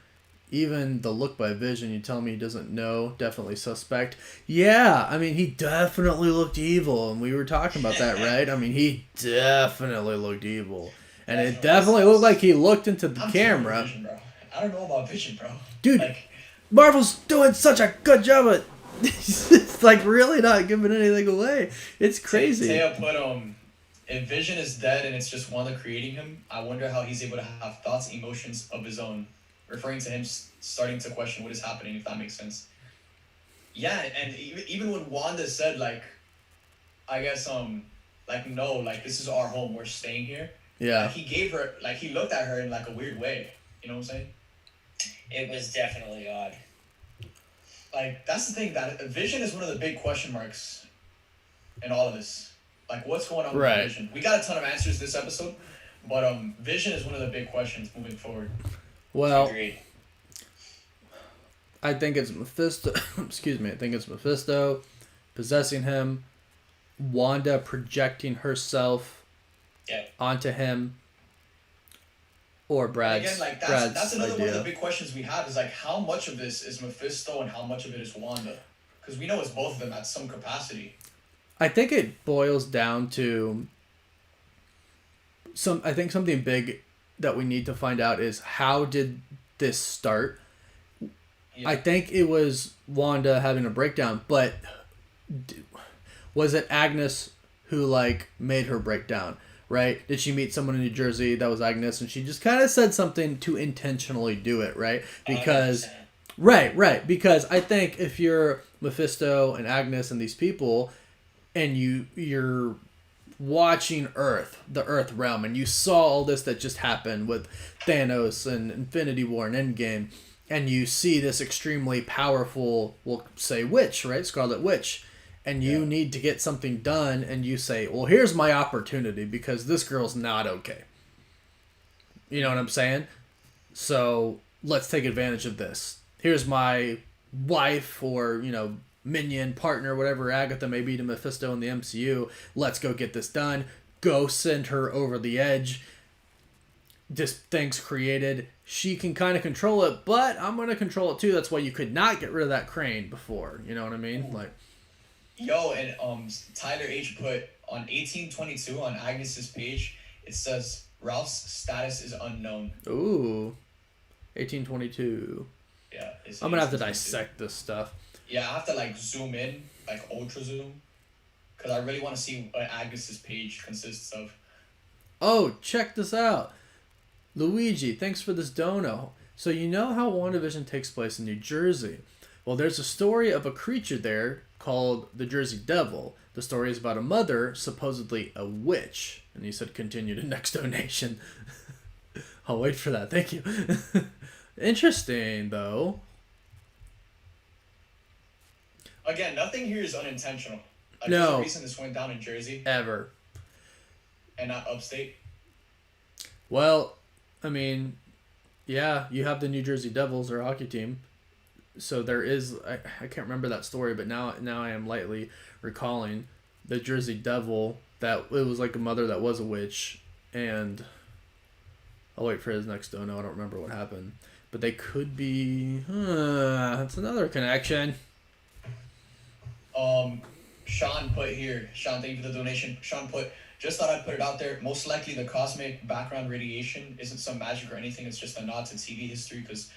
Even the look by Vision, you tell me he doesn't know, definitely suspect. Yeah, I mean, he definitely looked evil, and we were talking about that, right? I mean, he definitely looked evil. And it definitely looked like he looked into the camera. Vision, bro. I don't know about Vision, bro. Dude, Marvel's doing such a good job at it's like really not giving anything away. It's crazy. Taya put, if Vision is dead and it's just Wanda creating him, I wonder how he's able to have thoughts, emotions of his own. Referring to him starting to question what is happening, if that makes sense. Yeah, and even when Wanda said, like, I guess, no, like, this is our home, we're staying here. Yeah. Like, he gave her, like, he looked at her in, like, a weird way. You know what I'm saying? It was definitely odd. Like, that's the thing, that Vision is one of the big question marks in all of this. Like, what's going on with Vision? We got a ton of answers this episode, but Vision is one of the big questions moving forward. Well, agreed. I think it's Mephisto. Excuse me. I think it's Mephisto possessing him, Wanda projecting herself onto him, or Brad's. Again, like that's another one of the big questions we have is like how much of this is Mephisto and how much of it is Wanda, because we know it's both of them at some capacity. I think it boils down to I think something big that we need to find out is how did this start? Yeah. I think it was Wanda having a breakdown, but was it Agnes who like made her breakdown, right? Did she meet someone in New Jersey that was Agnes and she just kind of said something to intentionally do it, right? Because right, because I think if you're Mephisto and Agnes and these people and you're watching the Earth realm, and you saw all this that just happened with Thanos and Infinity War and Endgame, and you see this extremely powerful, we'll say witch, right? Scarlet Witch. And you need to get something done, and you say, well, here's my opportunity because this girl's not okay. You know what I'm saying? So let's take advantage of this. Here's my wife or, minion, partner, whatever Agatha may be to Mephisto in the MCU. Let's go get this done. Go send her over the edge. This thing's created. She can kind of control it, but I'm going to control it too. That's why you could not get rid of that crane before. You know what I mean? Like... Yo, and Tyler H put on 1822 on Agnes's page, it says Ralph's status is unknown. Ooh. 1822. Yeah. I'm gonna have to dissect this stuff. Yeah, I have to zoom in, ultra zoom. Because I really want to see what Agnes's page consists of. Oh, check this out. Luigi, thanks for this dono. So you know how Wandavision takes place in New Jersey. Well, there's a story of a creature there called the Jersey Devil. The story is about a mother, supposedly a witch. And he said continue to next donation. I'll wait for that. Thank you. Interesting, though. Again, nothing here is unintentional. No. There's a reason this went down in Jersey. Ever. And not upstate. Well, I mean, yeah, you have the New Jersey Devils, their hockey team. So there is, I can't remember that story, but now I am lightly recalling the Jersey Devil, that it was like a mother that was a witch, and I'll wait for his next dono. I don't remember what happened, but they could be, that's another connection. Sean put here, Sean, thank you for the donation. Sean put, just thought I'd put it out there, most likely the cosmic background radiation isn't some magic or anything, it's just a nod to TV history, because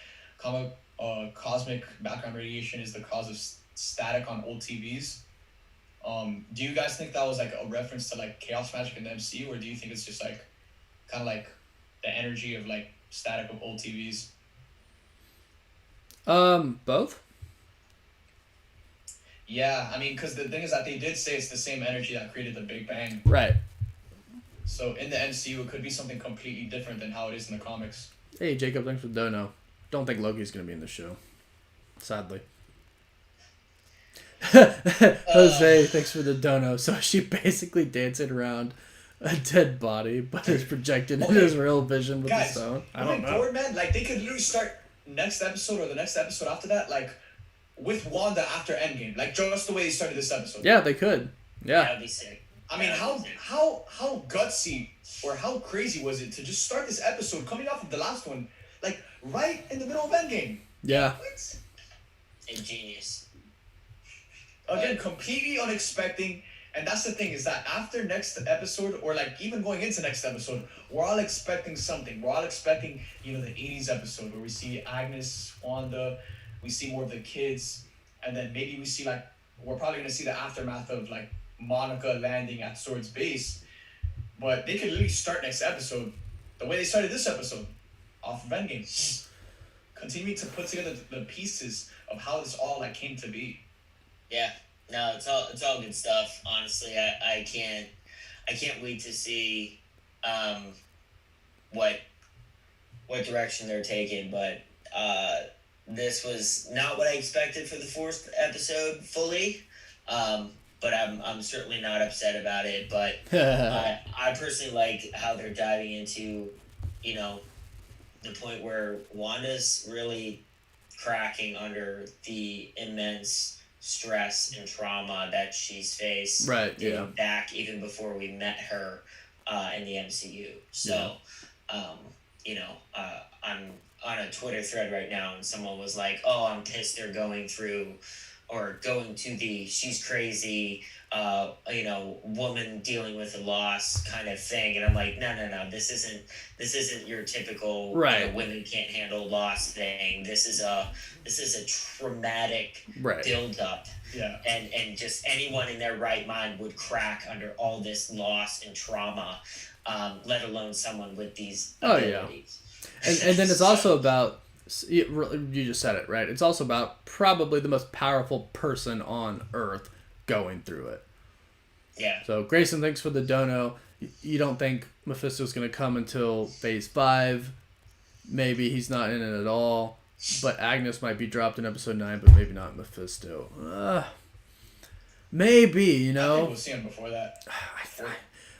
cosmic background radiation is the cause of static on old TVs. Do you guys think that was a reference to chaos magic in the MCU, or do you think it's just kind of the energy of static of old TVs? Both. Yeah, I mean, because the thing is that they did say it's the same energy that created the Big Bang. Right. So in the MCU, it could be something completely different than how it is in the comics. Hey, Jacob, thanks for the dono. Don't think Loki's going to be in the show. Sadly. Jose, thanks for the dono. So she basically dancing around a dead body, but is projected in his real vision with the stone. I don't know. Forward, man, they could literally start next episode or the next episode after that, with Wanda after Endgame. Just the way they started this episode. Yeah, they could. Yeah. That'd be sick. I mean, how gutsy or how crazy was it to just start this episode coming off of the last one, right in the middle of Endgame? Yeah. What? Ingenious. Again, completely unexpected. And that's the thing, is that after next episode, or even going into next episode, we're all expecting something. We're all expecting, the 80s episode where we see Agnes, Wanda, we see more of the kids, and then maybe we see we're probably gonna see the aftermath of Monica landing at Sword's base. But they could literally start next episode the way they started this episode, off of Endgame. Continue to put together the pieces of how this all came to be. Yeah, no, it's all good stuff. Honestly, I can't wait to see what direction they're taking. But this was not what I expected for the fourth episode fully. But I'm certainly not upset about it. But I personally like how they're diving into, the point where Wanda's really cracking under the immense stress and trauma that she's faced. Right. Yeah. Back even before we met her in the MCU. So, I'm on a Twitter thread right now, and someone was like, "Oh, I'm pissed they're going to the she's crazy, woman dealing with a loss kind of thing," and I'm like, no, this isn't your typical women can't handle loss thing. This is a traumatic build up. Yeah. And just anyone in their right mind would crack under all this loss and trauma, let alone someone with these abilities. And then it's also about, you just said it, right? It's also about probably the most powerful person on Earth going through it. Yeah. So Grayson, thanks for the dono. You don't think Mephisto's going to come until phase 5? Maybe he's not in it at all. But Agnes might be dropped in episode 9, but maybe not Mephisto. Maybe, you know. I think we'll see him before that.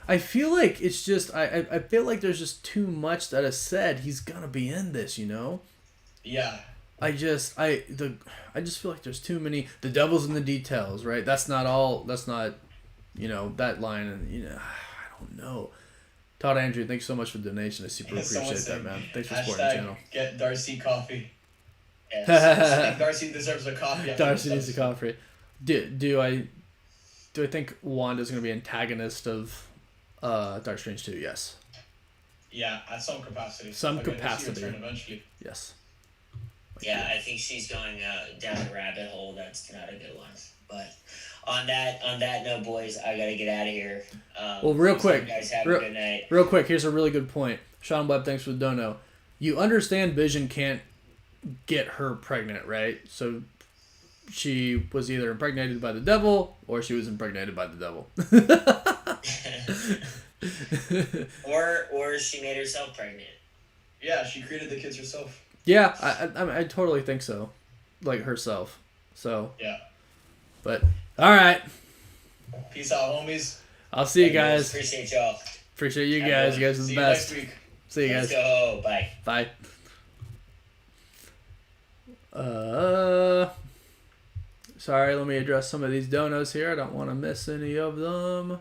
I feel like it's just I feel like there's just too much that is said. He's gonna be in this, you know. Yeah. I just feel like there's too many. The devil's in the details, right? That's not all. That's not, you know, that line, and you know, I don't know. Todd Andrew, thanks so much for the donation. I super appreciate that, man. Thanks for supporting the channel. Get Darcy coffee. I think Darcy deserves a coffee. Darcy needs a coffee. Do I think Wanda's gonna be antagonist of Dark Strange 2? Yes. Yeah, at some capacity. Some capacity. Eventually. Yes. Yeah, I think she's going down a rabbit hole. That's not a good one. But on that note, boys, I gotta get out of here. Well, real quick, you guys have a good night. Real quick, here's a really good point. Sean Webb, thanks for the dono. You understand Vision can't get her pregnant, right? So she was either impregnated by the devil or she was impregnated by the devil. or she made herself pregnant. Yeah, she created the kids herself. Yeah, I totally think so. Like herself. So. Yeah. But, alright. Peace out, homies. I'll see you guys. Appreciate y'all. Appreciate you guys. You guys are the best. See you next week. See you guys. Let's go. Bye. Bye. Sorry, let me address some of these donos here. I don't want to miss any of them.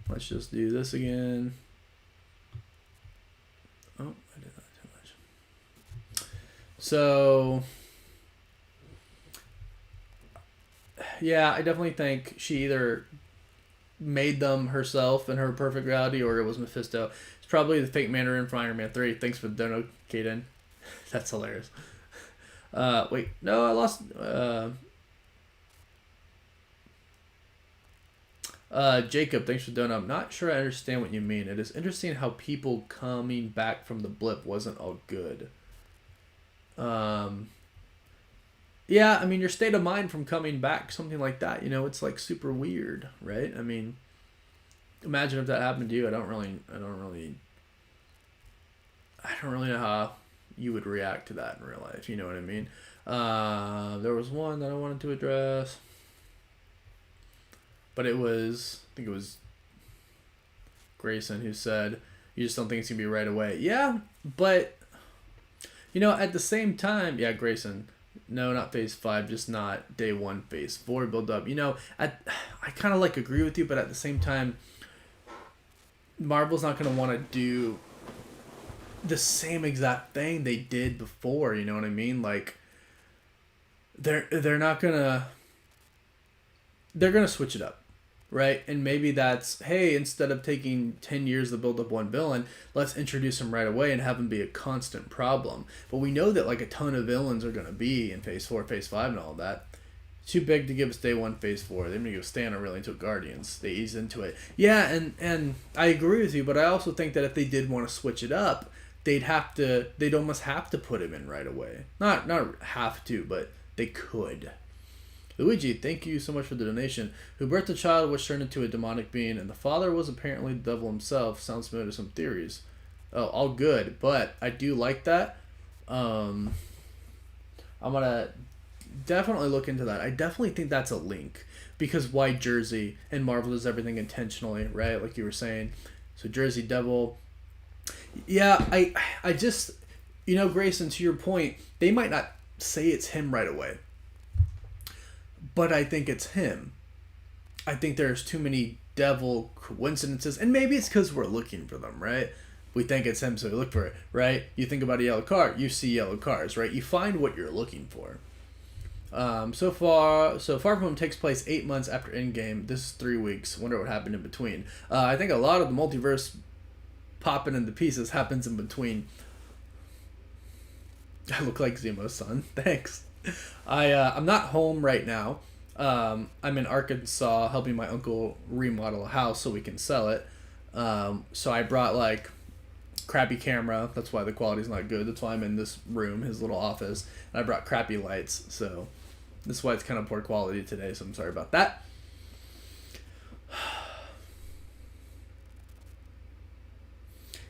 Let's just do this again. Oh, I did that too much. So, yeah, I definitely think she either made them herself in her perfect reality or it was Mephisto. It's probably the fake Mandarin from Iron Man 3. Thanks for the dono, Kaden. That's hilarious. Wait, no, I lost. Jacob, thanks for doing. I'm not sure I understand what you mean. It is interesting how people coming back from the blip wasn't all good. Yeah, I mean, your state of mind from coming back, something like that, you know, it's like super weird, right? I mean, imagine if that happened to you. I don't really know how you would react to that in real life. You know what I mean? There was one that I wanted to address, but I think it was Grayson who said, you just don't think it's going to be right away. Yeah, but, you know, at the same time, yeah, Grayson, no, not phase 5, just not day 1, phase 4 build up. You know, I kind of like agree with you, but at the same time, Marvel's not going to want to do the same exact thing they did before, you know what I mean? Like, they're gonna switch it up, right? And maybe that's, hey, instead of taking 10 years to build up one villain, let's introduce him right away and have him be a constant problem. But we know that like a ton of villains are gonna be in phase 4, phase 5 and all that. Too big to give us day 1, phase 4. They're gonna give Stan really until Guardians. They ease into it. Yeah, and I agree with you, but I also think that if they did want to switch it up, they'd almost have to put him in right away. Not have to, but they could. Luigi, thank you so much for the donation. Who birthed a child which turned into a demonic being, and the father was apparently the devil himself. Sounds familiar to some theories. Oh, all good, but I do like that. I'm gonna definitely look into that. I definitely think that's a link, because why Jersey and Marvel does everything intentionally, right? Like you were saying. So Jersey Devil. Yeah, I just, you know, Grayson, to your point, they might not say it's him right away, but I think it's him. I think there's too many devil coincidences, and maybe it's because we're looking for them, right? We think it's him, so we look for it, right? You think about a yellow car, you see yellow cars, right? You find what you're looking for. So Far From Home takes place 8 months after Endgame. This is 3 weeks. Wonder what happened in between. I think a lot of the multiverse popping into pieces happens in between. I look like Zemo's son. Thanks. I'm not home right now. I'm in Arkansas helping my uncle remodel a house so we can sell it. So I brought like crappy camera. That's why the quality's not good. That's why I'm in this room, his little office. And I brought crappy lights. So this is why it's kind of poor quality today. So I'm sorry about that.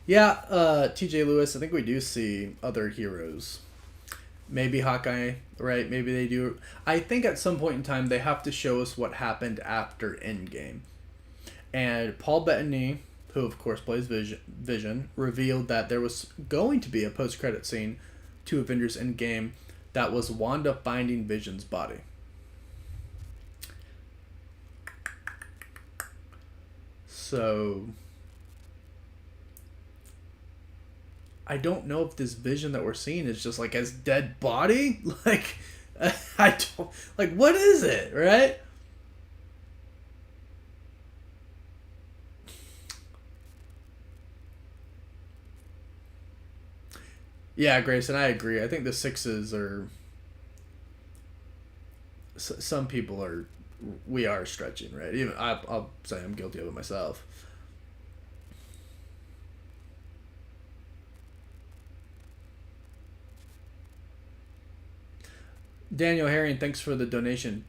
Yeah, TJ Lewis, I think we do see other heroes. Maybe Hawkeye, right? Maybe they do. I think at some point in time they have to show us what happened after Endgame. And Paul Bettany, who of course plays Vision, revealed that there was going to be a post-credit scene to Avengers Endgame that was Wanda finding Vision's body. So I don't know if this Vision that we're seeing is just like his dead body. Like, I don't, like, what is it, right? Yeah, Grayson, I agree. I think the sixes are. Some people are. We are stretching, right? Even I'll say I'm guilty of it myself. Daniel Herring, thanks for the donation.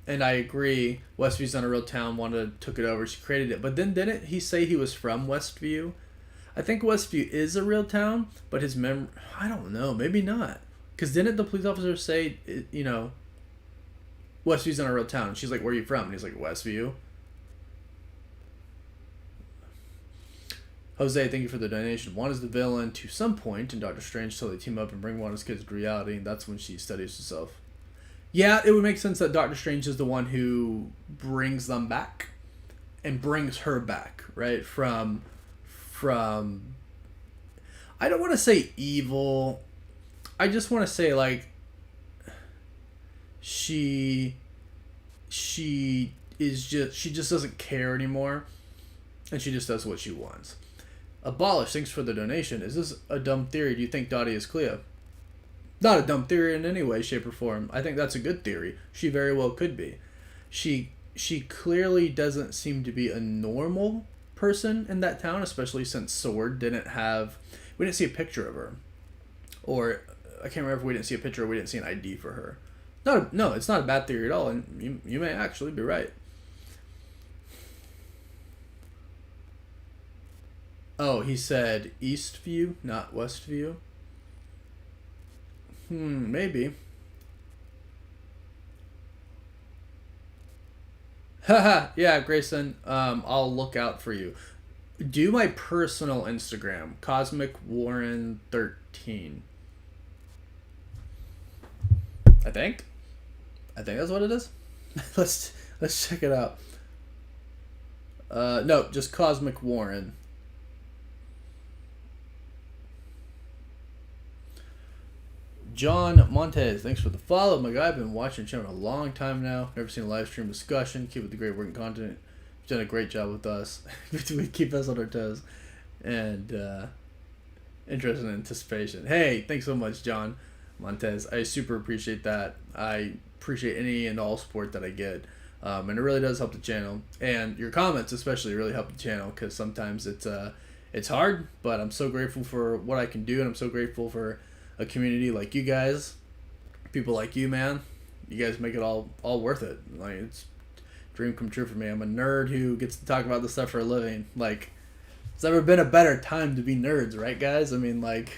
And I agree, Westview's not a real town. Wanda took it over. She created it. But then didn't he say he was from Westview? I think Westview is a real town, but his I don't know. Maybe not. Because didn't the police officer say, you know, Westview's not a real town? And she's like, where are you from? And he's like, Westview. Jose, thank you for the donation. Wanda's the villain to some point in Doctor Strange till they team up and bring Wanda's kids to reality, and that's when she studies herself. Yeah, it would make sense that Doctor Strange is the one who brings them back and brings her back, right? From I don't want to say evil. I just want to say like she just doesn't care anymore, and she just does what she wants. Abolish, thanks for the donation. Is this a dumb theory? Do you think Dottie is Clea? Not a dumb theory in any way, shape, or form. I think that's a good theory. She very well could be. She clearly doesn't seem to be a normal person in that town, especially since Sword didn't have... We didn't see a picture of her. Or, I can't remember if we didn't see a picture or we didn't see an ID for her. No, it's not a bad theory at all, and you may actually be right. Oh, he said Eastview, not Westview. Maybe. Haha, yeah, Grayson, I'll look out for you. Do my personal Instagram, Cosmic Warren 13. I think that's what it is. let's check it out. No, just Cosmic Warren. John Montez, thanks for the follow, my guy. I've been watching your channel a long time now. Never seen a live stream discussion. Keep with the great work and content. You've done a great job with us. Keep us on our toes. And interest and anticipation. Hey, thanks so much, John Montez. I super appreciate that. I appreciate any and all support that I get. And it really does help the channel. And your comments especially really help the channel, because sometimes it's hard, but I'm so grateful for what I can do, and I'm so grateful for a community like you guys, people like you, man. You guys make it all worth it. Like, it's a dream come true for me. I'm a nerd who gets to talk about this stuff for a living. Like, it's never been a better time to be nerds, right, guys? I mean, like,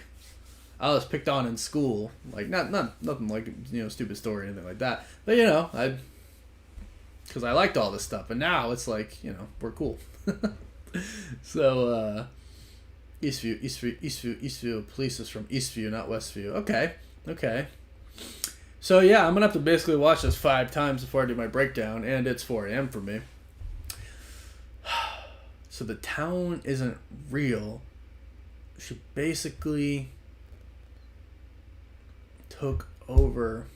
I was picked on in school. Like, nothing like, you know, stupid story or anything like that. But, you know, because I liked all this stuff. And now it's like, you know, we're cool. So, Eastview. Police is from Eastview, not Westview. Okay. So yeah, I'm gonna have to basically watch this 5 times before I do my breakdown, and it's 4 a.m. for me. So the town isn't real. She basically took over.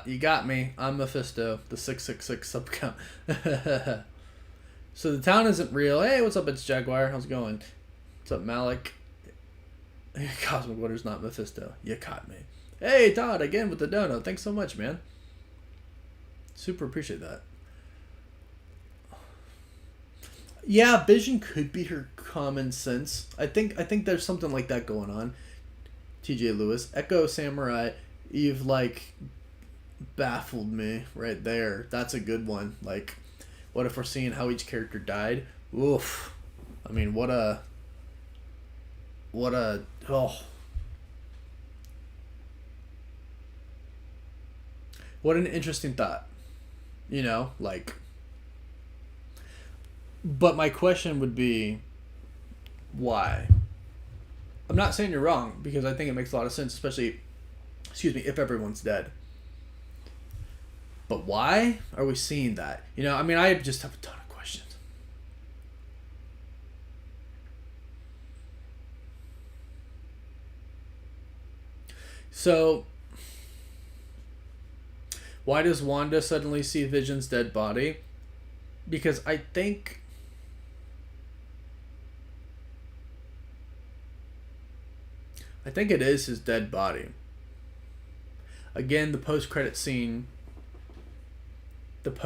You got me. I'm Mephisto, the 666 subcount. So the town isn't real. Hey, what's up? It's Jaguar. How's it going? What's up, Malik? Cosmic Water's not Mephisto. You caught me. Hey, Todd, again with the dono. Thanks so much, man. Super appreciate that. Yeah, Vision could be her common sense. I think there's something like that going on. TJ Lewis, Echo Samurai, you've like baffled me right there. That's a good one. Like, what if we're seeing how each character died? Oof. I mean, what a oh. What an interesting thought. You know, like. But my question would be, why? I'm not saying you're wrong, because I think it makes a lot of sense, especially, if everyone's dead. But why are we seeing that? You know, I mean, I just have a ton of questions. So, why does Wanda suddenly see Vision's dead body? Because I think it is his dead body. Again, the post-credit scene that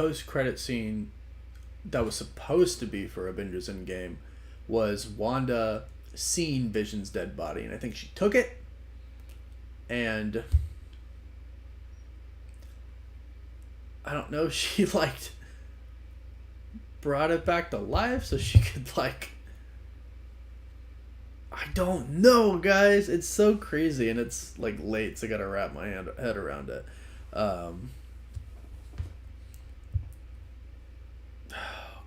was supposed to be for Avengers Endgame was Wanda seeing Vision's dead body, and I think she took it and I don't know, she like brought it back to life so she could like, I don't know, guys. It's so crazy, and it's like late, so I gotta wrap my head around it. Oh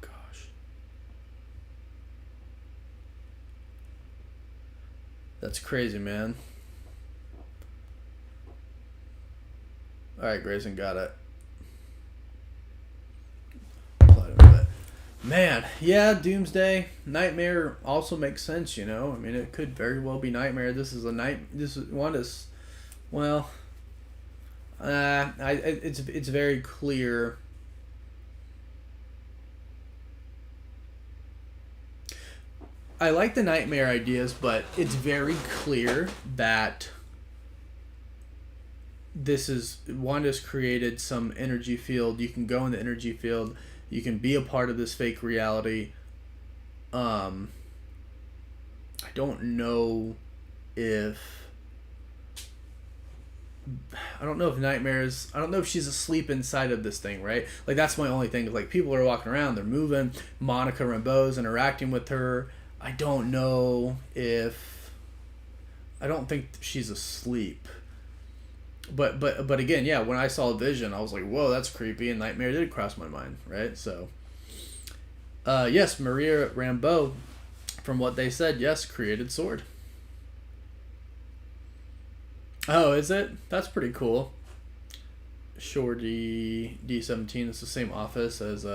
gosh, that's crazy, man. All right, Grayson, got it. Man, yeah, Doomsday, Nightmare also makes sense, you know? I mean, it could very well be Nightmare. This is Wanda's, well, it's very clear. I like the Nightmare ideas, but it's very clear that Wanda's created some energy field. You can go in the energy field. You can be a part of this fake reality. I don't know if Nightmares, I don't know if she's asleep inside of this thing, right? Like, that's my only thing. Like, people are walking around, they're moving. Monica Rambeau's interacting with her. I don't know if, I don't think she's asleep. But again, yeah, when I saw Vision, I was like, whoa, that's creepy, and Nightmare did cross my mind, right? So, yes, Maria Rambeau, from what they said, yes, created Sword. Oh, is it? That's pretty cool. Shorty D17 is the same office as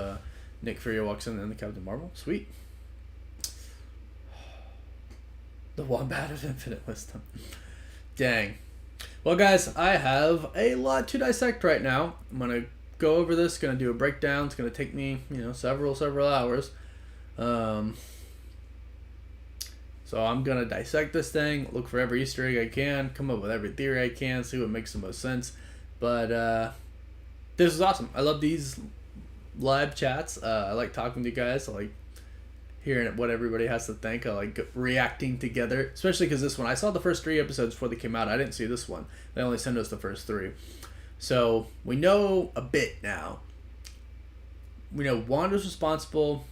Nick Fury walks in the Captain Marvel. Sweet. The Wombat of Infinite Wisdom. Dang. Well, guys, I have a lot to dissect right now. I'm going to go over this, going to do a breakdown. It's going to take me, several hours. So I'm going to dissect this thing, look for every Easter egg I can, come up with every theory I can, see what makes the most sense. But this is awesome. I love these live chats. I like talking to you guys. I like hearing what everybody has to think. I like reacting together, especially because this one, I saw the first 3 episodes before they came out. I didn't see this one. They only sent us the first 3. So we know a bit now. We know Wanda's responsible,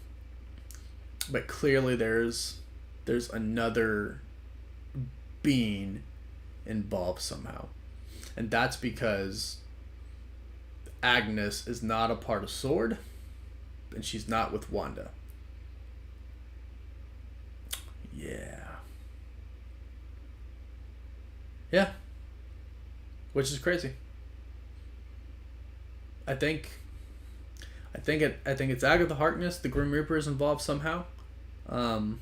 but clearly there's another being involved somehow. And that's because Agnes is not a part of Sword, and she's not with Wanda. Yeah. Which is crazy. I think it's Agatha Harkness, the Grim Reaper is involved somehow. And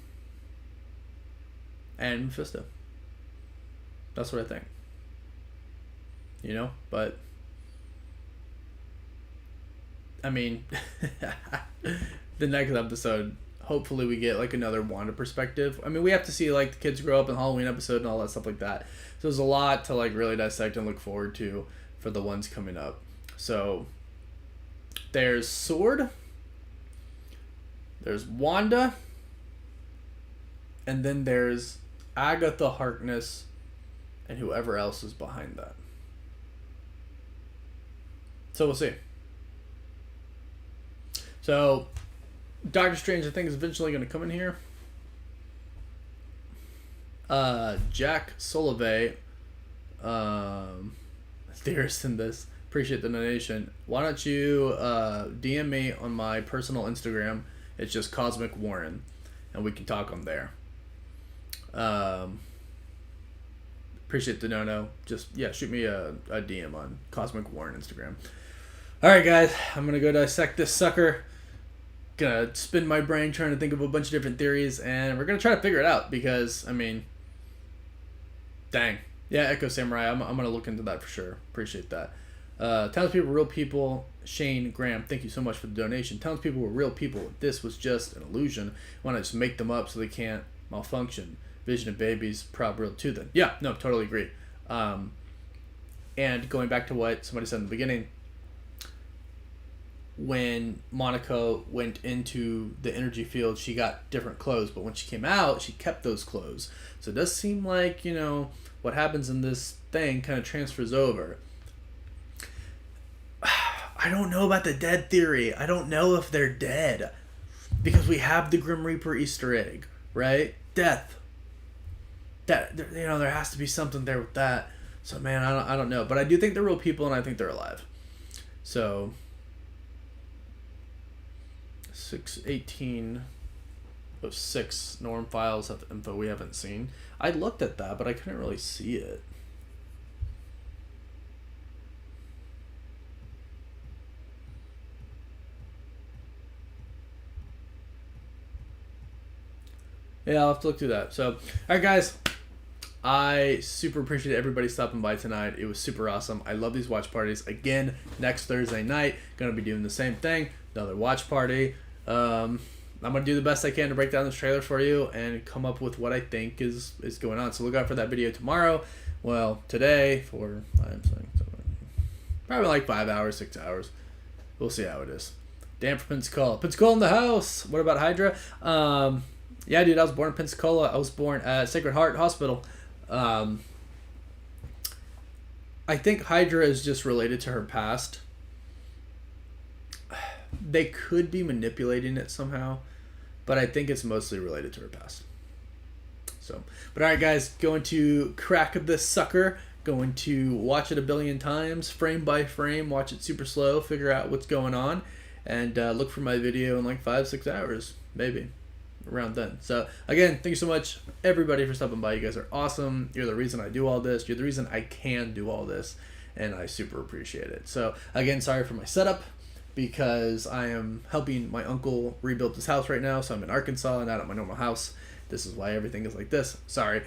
Mephisto. That's what I think. But I mean, the next episode, hopefully we get like another Wanda perspective. I mean, we have to see like the kids grow up in the Halloween episode and all that stuff like that. So there's a lot to like really dissect and look forward to for the ones coming up. So there's Sword. There's Wanda. And then there's Agatha Harkness and whoever else is behind that. So we'll see. So Doctor Strange, I think, is eventually going to come in here. Jack Solovay, theorist in this. Appreciate the donation. Why don't you DM me on my personal Instagram? It's just Cosmic Warren, and we can talk on there. Appreciate the no. Just shoot me a DM on Cosmic Warren Instagram. All right, guys, I'm gonna go dissect this sucker. Gonna spin my brain trying to think of a bunch of different theories, and we're gonna try to figure it out because I mean, dang, yeah, Echo Samurai. I'm gonna look into that for sure. Appreciate that. Townspeople were real people. Shane Graham, thank you so much for the donation. Townspeople were real people. This was just an illusion. Why not just make them up so they can't malfunction? Vision of babies, prob real too then. Yeah, no, totally agree. And going back to what somebody said in the beginning, when Monica went into the energy field, she got different clothes, but when she came out, she kept those clothes. So it does seem like, what happens in this thing kind of transfers over. I don't know about the dead theory. I don't know if they're dead. Because we have the Grim Reaper Easter egg, right? Death. That, there has to be something there with that. So, man, I don't know. But I do think they're real people, and I think they're alive. So, 61806 norm files have info we haven't seen. I looked at that, but I couldn't really see it. Yeah, I'll have to look through that. So, alright guys, I super appreciate everybody stopping by tonight. It was super awesome. I love these watch parties. Again, next Thursday night, going to be doing the same thing. Another watch party. I'm going to do the best I can to break down this trailer for you and come up with what I think is going on. So look out for that video tomorrow. Well, today for, probably like 5 hours, 6 hours. We'll see how it is. Damn for Pensacola. Pensacola in the house. What about Hydra? Yeah, dude, I was born in Pensacola. I was born at Sacred Heart Hospital. I think Hydra is just related to her past. They could be manipulating it somehow, but I think it's mostly related to her past. So, but alright guys, going to crack this sucker. Going to watch it a billion times, frame by frame, watch it super slow, figure out what's going on, and look for my video in like 5-6 hours, maybe. Around then. So again, thank you so much everybody for stopping by. You guys are awesome. You're the reason I do all this. You're the reason I can do all this, and I super appreciate it. So again, sorry for my setup because I am helping my uncle rebuild his house right now. So I'm in Arkansas and not at my normal house. This is why everything is like this. Sorry.